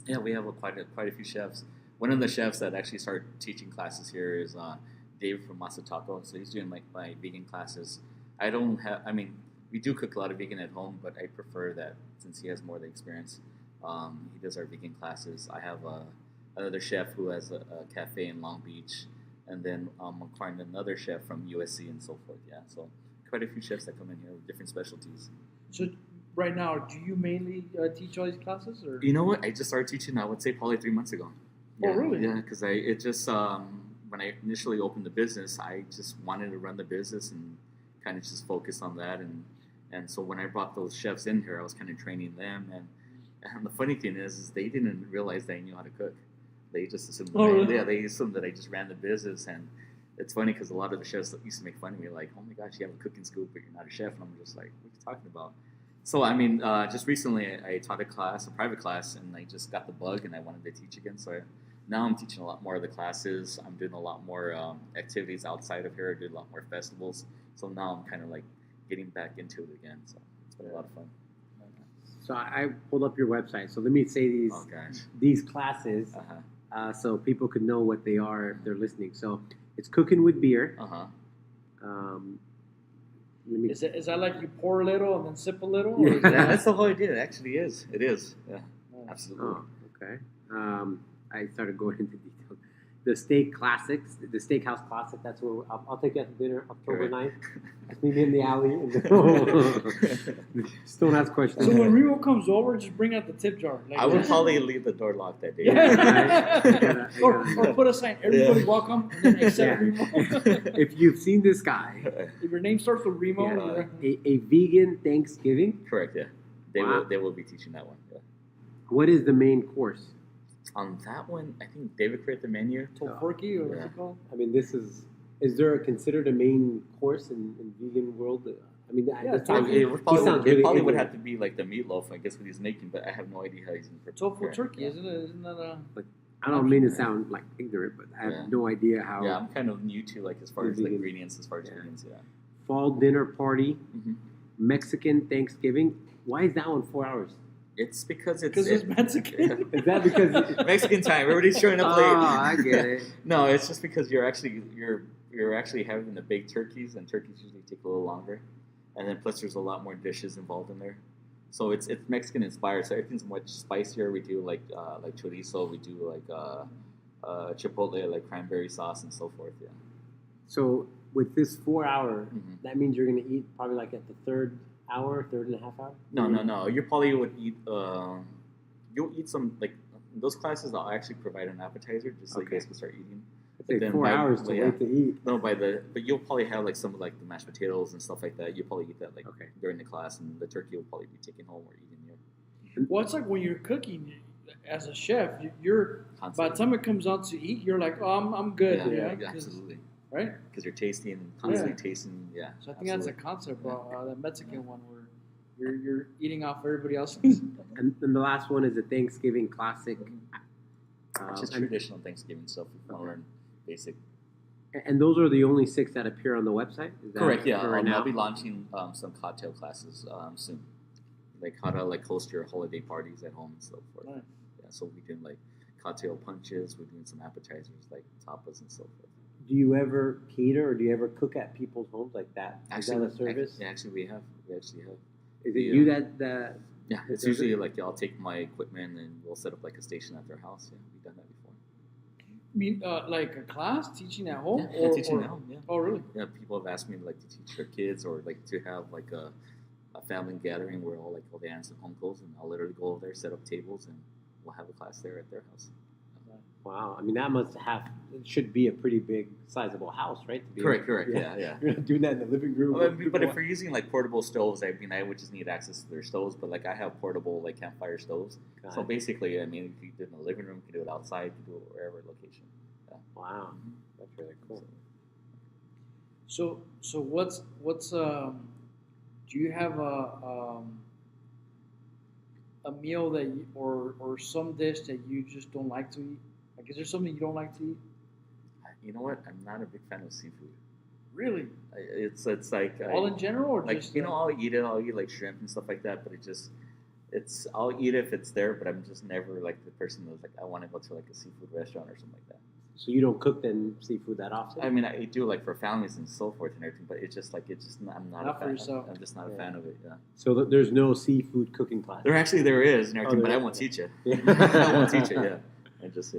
Yeah, we have quite a few chefs. One of the chefs that actually started teaching classes here is Dave from Masataco. So he's doing like my vegan classes. We do cook a lot of vegan at home, but I prefer that since he has more of the experience. He does our vegan classes. I have another chef who has a cafe in Long Beach, and then I'm acquiring another chef from USC and so forth. Yeah, so quite a few chefs that come in here with different specialties. So right now, do you mainly teach all these classes, or You know what? I just started teaching, I would say, probably 3 months ago. Oh, Yeah, really? Yeah, because when I initially opened the business, I just wanted to run the business and kind of just focus on that. And so when I brought those chefs in here, I was kind of training them. And the funny thing is they didn't realize that I knew how to cook. They just assumed they assumed that I just ran the business. And it's funny because a lot of the chefs used to make fun of me, like, "Oh my gosh, you have a cooking school, but you're not a chef." And I'm just like, "What are you talking about?" So I mean, just recently I taught a private class, and I just got the bug, and I wanted to teach again. So now I'm teaching a lot more of the classes. I'm doing a lot more activities outside of here. I do a lot more festivals. So now I'm kind of like getting back into it again. So it's been a lot of fun. So I pulled up your website. So let me say Oh gosh. these classes Uh-huh. so people could know what they are if they're listening. So it's cooking with beer. Uh-huh. Let me. is that like you pour a little and then sip a little? Yeah. Or is Yeah, that, that's the whole idea. It actually is. It is. Yeah. Absolutely. Oh, okay. I started going into detail. The steak classics, the steakhouse classic. That's where I'll take you out to dinner October Right. 9th. Let's meet me in the alley. And just don't ask questions. so when Remo comes over, just bring out the tip jar. Like, I would probably leave the door locked that day. Yeah. or put a sign, everybody welcome, and then except Yeah. Remo. If you've seen this guy, If your name starts with Remo, yeah, you're- a vegan Thanksgiving. Correct. Yeah. Wow. They will be teaching that one. Yeah. What is the main course? On that one, I think David created the menu. Tofurkey, or what's Yeah. it called? I mean, is there considered a main course in vegan world? I mean, Yeah, that sounds, It would probably, sounds it really probably would ignorant. have to be like the meatloaf, I guess, what he's making, but I have no idea how he's going to Tofu prepare. turkey, Yeah. isn't it? Isn't that a... I don't mean to sound like ignorant, but I have Yeah. no idea how. Yeah, I'm kind of new to like as far as like Vegan. ingredients, as far as Yeah. ingredients. Yeah. Fall dinner party, Mhm. Mexican Thanksgiving. Why is that one 4 hours? It's because Because it's Mexican. Is that because? Mexican time. Everybody's showing up Oh, late. I get it. No, it's just because you're actually having the baked turkeys, and turkeys usually take a little longer, and then plus there's a lot more dishes involved in there. So it's Mexican inspired. So everything's much spicier. We do like chorizo. We do like chipotle, like cranberry sauce and so forth. Yeah. So with this 4 hour, Mhm. that means you're going to eat probably like at the third and a half hour. No. You probably would eat. You'll eat some like those classes. I'll actually provide an appetizer just so you Okay. guys can start eating. It's like then 4 by- hours to but yeah. wait to eat. No, but you'll probably have like some of like the mashed potatoes and stuff like that. You'll probably eat that like Okay. during the class, and the turkey will probably be taken home or eaten here. Well, it's like when you're cooking as a chef, you're by the Constantly. time it comes out to eat, you're like, oh, I'm good. Yeah, Yeah, yeah, 'cause- absolutely. right? Because you're tasting and constantly tasting. Yeah. So I think that's the absolutely. concept, bro. The Mexican one where you're eating off everybody else's. And then the last one is a Thanksgiving classic. It's just And- traditional Thanksgiving stuff. If you want to learn basic. And those are the only 6 that appear on the website? Is that Correct. Yeah. for right now? I'll be launching some cocktail classes soon, like how to like host your holiday parties at home and so forth. Nice. Yeah. So we doing like cocktail punches. We're doing some appetizers like tapas and so forth. Do you ever cater or do you ever cook at people's homes like that? Is that a service? Actually, we actually have. Is it yeah. you that Yeah, it's does usually it? like I'll take my equipment and we'll set up like a station at their house. Yeah, we've done that before. I mean, like a class teaching at home? Yeah, teaching at home. Yeah. Oh, really? Yeah, people have asked me like to teach their kids or like to have like a family gathering where all the aunts and uncles, and I'll literally go over there, set up tables, and we'll have a class there at their house. Wow, I mean that it should be a pretty big, sizable house, right? To be Correct. Yeah. You're not doing that in the living room. Well, but if we're using like portable stoves, I mean, I would just need access to their stoves. But like I have portable like campfire stoves, Got so it. basically, I mean, you can do it in the living room, you can do it outside, you can do it wherever location. Wow, that's really cool. So what's do you have a meal that you, or some dish that you just don't like to eat? Like, is there something you don't like to eat? You know what? I'm not a big fan of seafood. Really? It's like All in general, or like just I'll eat it. I'll eat like shrimp and stuff like that. But I'll eat it if it's there. But I'm just never like the person that's like I want to go to like a seafood restaurant or something like that. So you don't cook then seafood that often? I mean, I do like for families and so forth and everything. But I'm not Not a for fan. yourself. I'm just not a Yeah. fan of it. Yeah. So there's no seafood cooking class. There is and everything, there but I is? won't teach it. Yeah. I won't teach it. Yeah. I just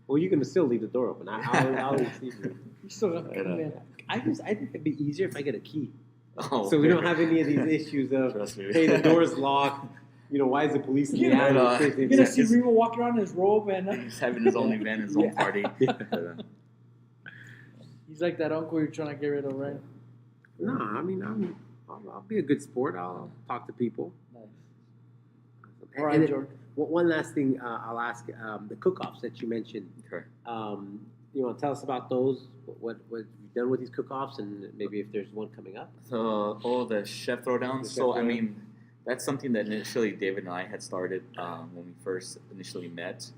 Well, you can still leave the door open. I'll eat seafood. you still got to I know. come in. I think it'd be easier if I get a key, Oh, so we okay. don't have any of these issues of Trust me. hey, the door's locked. You know, why is the police in the Yeah, alley? I know. chasing You're me? gonna see Remo walking around in his robe, and He's having his own event, his own Yeah. party. Yeah. he's like that uncle you're trying to get rid of, right? No, I mean I'll be a good sport. I'll talk to people. Nice. And All right, then George. one last thing I'll ask: the cook-offs that you mentioned. Correct. You want to tell us about those? What you've done with these cook-offs, and maybe if there's one coming up. So, the chef throwdown. The chef So, I throwdown. mean, that's something that initially David and I had started when we first initially met.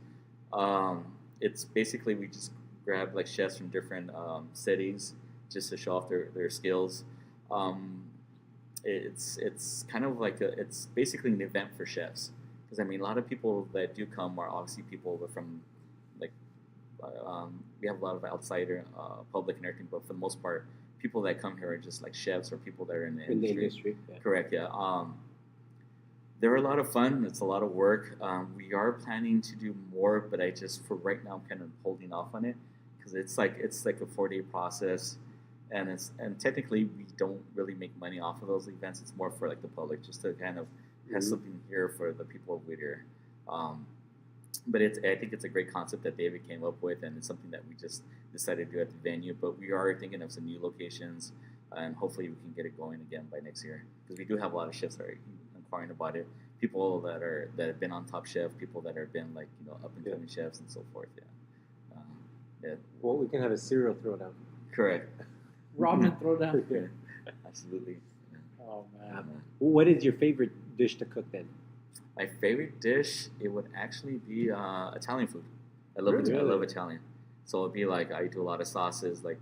It's basically we just grab like chefs from different cities just to show off their skills. It's kind of like it's basically an event for chefs, because I mean a lot of people that do come are obviously people that from like we have a lot of outsider public and everything, but for the most part people that come here are just like chefs or people that are in the In the industry. industry, yeah. Correct, yeah. They're a lot of fun. It's a lot of work. We are planning to do more, but I just for right now I'm kind of holding off on it because it's like a 4-day process, and technically we don't really make money off of those events. It's more for like the public, just to kind of have something here for the people of Whittier. But I think it's a great concept that David came up with, and it's something that we just decided to do at the venue. But we are thinking of some new locations, and hopefully we can get it going again by next year, because we do have a lot of chefs that are inquiring about it. people that have been on Top Chef, people that have been like up and coming chefs and so forth. Yeah. Yeah. Well, we can have a cereal throwdown. Correct. Ramen throwdown. Yeah. Absolutely. Oh man. What is your favorite dish to cook then? My favorite dish, it would actually be Italian food. I love Really? I love Italian. So it'd be like I do a lot of sauces, like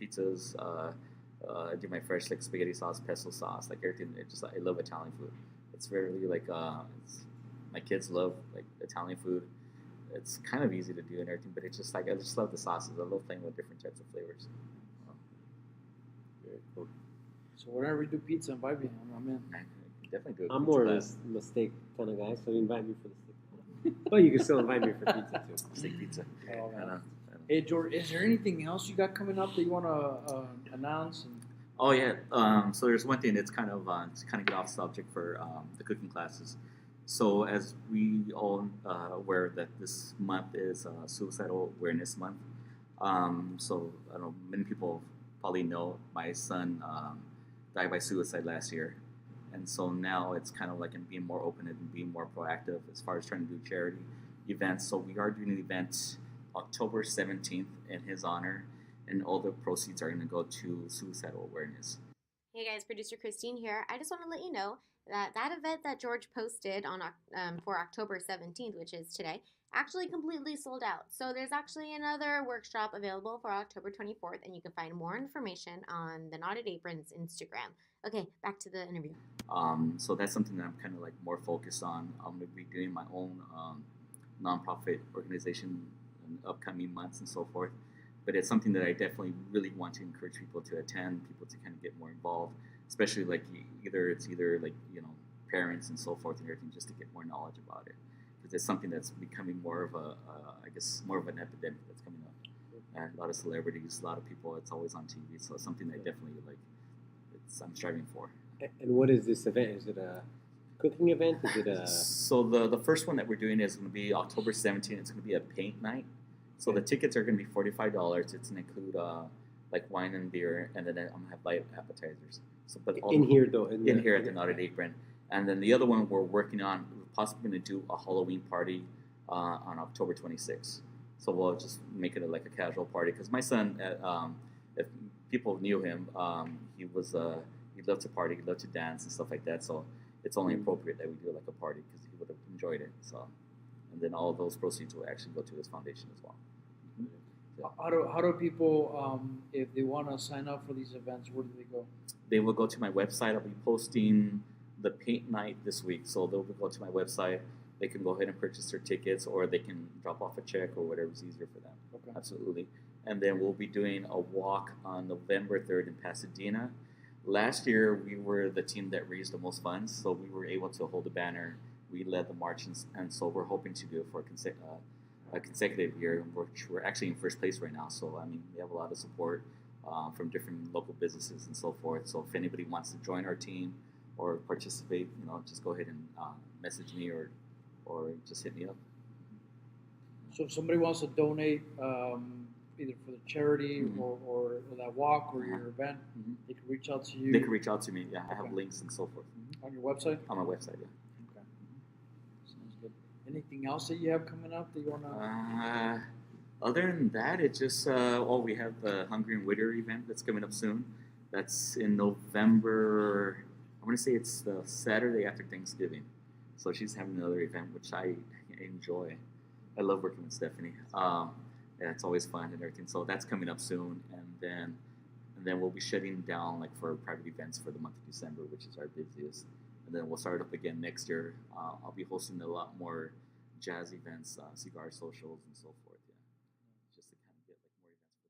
pizzas. I do my fresh like spaghetti sauce, pesto sauce, like everything. I love Italian food. It's very like my kids love like Italian food. It's kind of easy to do and everything, but it's just like I just love the sauces. I love playing with different types of flavors. Very cool. So whenever we do pizza, invite me. I'm in. I can definitely do it. I'm more of a steak kind of guy, so invite me for the steak. But you can still invite me for pizza too. steak pizza. Oh, man. I know. Hey George, is there anything else you got coming up that you want to announce? Oh yeah. So there's one thing that's kind of to kind of get off subject for the cooking classes. So as we all aware that this month is Suicidal Awareness Month. So I don't know, many people probably know my son died by suicide last year, and so now it's kind of like in being more open and being more proactive as far as trying to do charity events. So we are doing an event October 17th in his honor, and all the proceeds are going to go to suicidal awareness. Hey guys, producer Christine here. I just want to let you know that event that George posted on for October 17th, which is today, actually completely sold out. So there's actually another workshop available for October 24th, and you can find more information on the Knotted Aprons Instagram. Okay, back to the interview. So that's something that I'm kind of like more focused on. I'm going to be doing my own nonprofit organization in upcoming months and so forth. But it's something that I definitely really want to encourage people to attend, people to kind of get more involved, especially like either like parents and so forth and everything, just to get more knowledge about it, because it's something that's becoming more of I guess more of an epidemic that's coming up, and a lot of celebrities, a lot of people. It's always on TV, so it's something that I definitely I'm striving for. And what is this event? Is it a cooking event? Is it a... So the first one that we're doing is going to be October 17th. It's going to be a paint night. So the tickets are going to be $45. It's going to include like wine and beer, and then I'm going to have light appetizers. So, but in here though? In here at the Knotted Apron. And then the other one we're working on, we're possibly going to do a Halloween party on October 26th. So we'll just make it like a casual party, because my son, if people knew him, he loved to party, he loved to dance and stuff like that. So it's only appropriate that we do like a party, because he would have enjoyed it. So, and then all of those proceeds will actually go to his foundation as well. How do people, if they want to sign up for these events, where do they go? They will go to my website. I'll be posting the paint night this week, so they'll go to my website. They can go ahead and purchase their tickets, or they can drop off a check, or whatever's easier for them. Okay. Absolutely. And then we'll be doing a walk on November 3rd in Pasadena. Last year, we were the team that raised the most funds, so we were able to hold the banner. We led the march, and so we're hoping to do it for a consecutive year. We're actually in first place right now, so I mean, we have a lot of support from different local businesses and so forth. So if anybody wants to join our team or participate, just go ahead and message me or just hit me up. So if somebody wants to donate, either for the charity or that walk or your event, they can reach out to you. They can reach out to me. Yeah, I have links and so forth. On your website? On my website, yeah. Okay. Sounds good. Anything else that you have coming up that you want to? Other than that, it's just we have the Hungry and Whittier event that's coming up soon. That's in November. I want to say it's the Saturday after Thanksgiving. So she's having another event, which I enjoy. I love working with Stephanie. Yeah, it's always fun and everything. So that's coming up soon, and then we'll be shutting down like for private events for the month of December, which is our busiest. And then we'll start up again next year. I'll be hosting a lot more jazz events, cigar socials, and so forth. Yeah, just to kind of get like more events for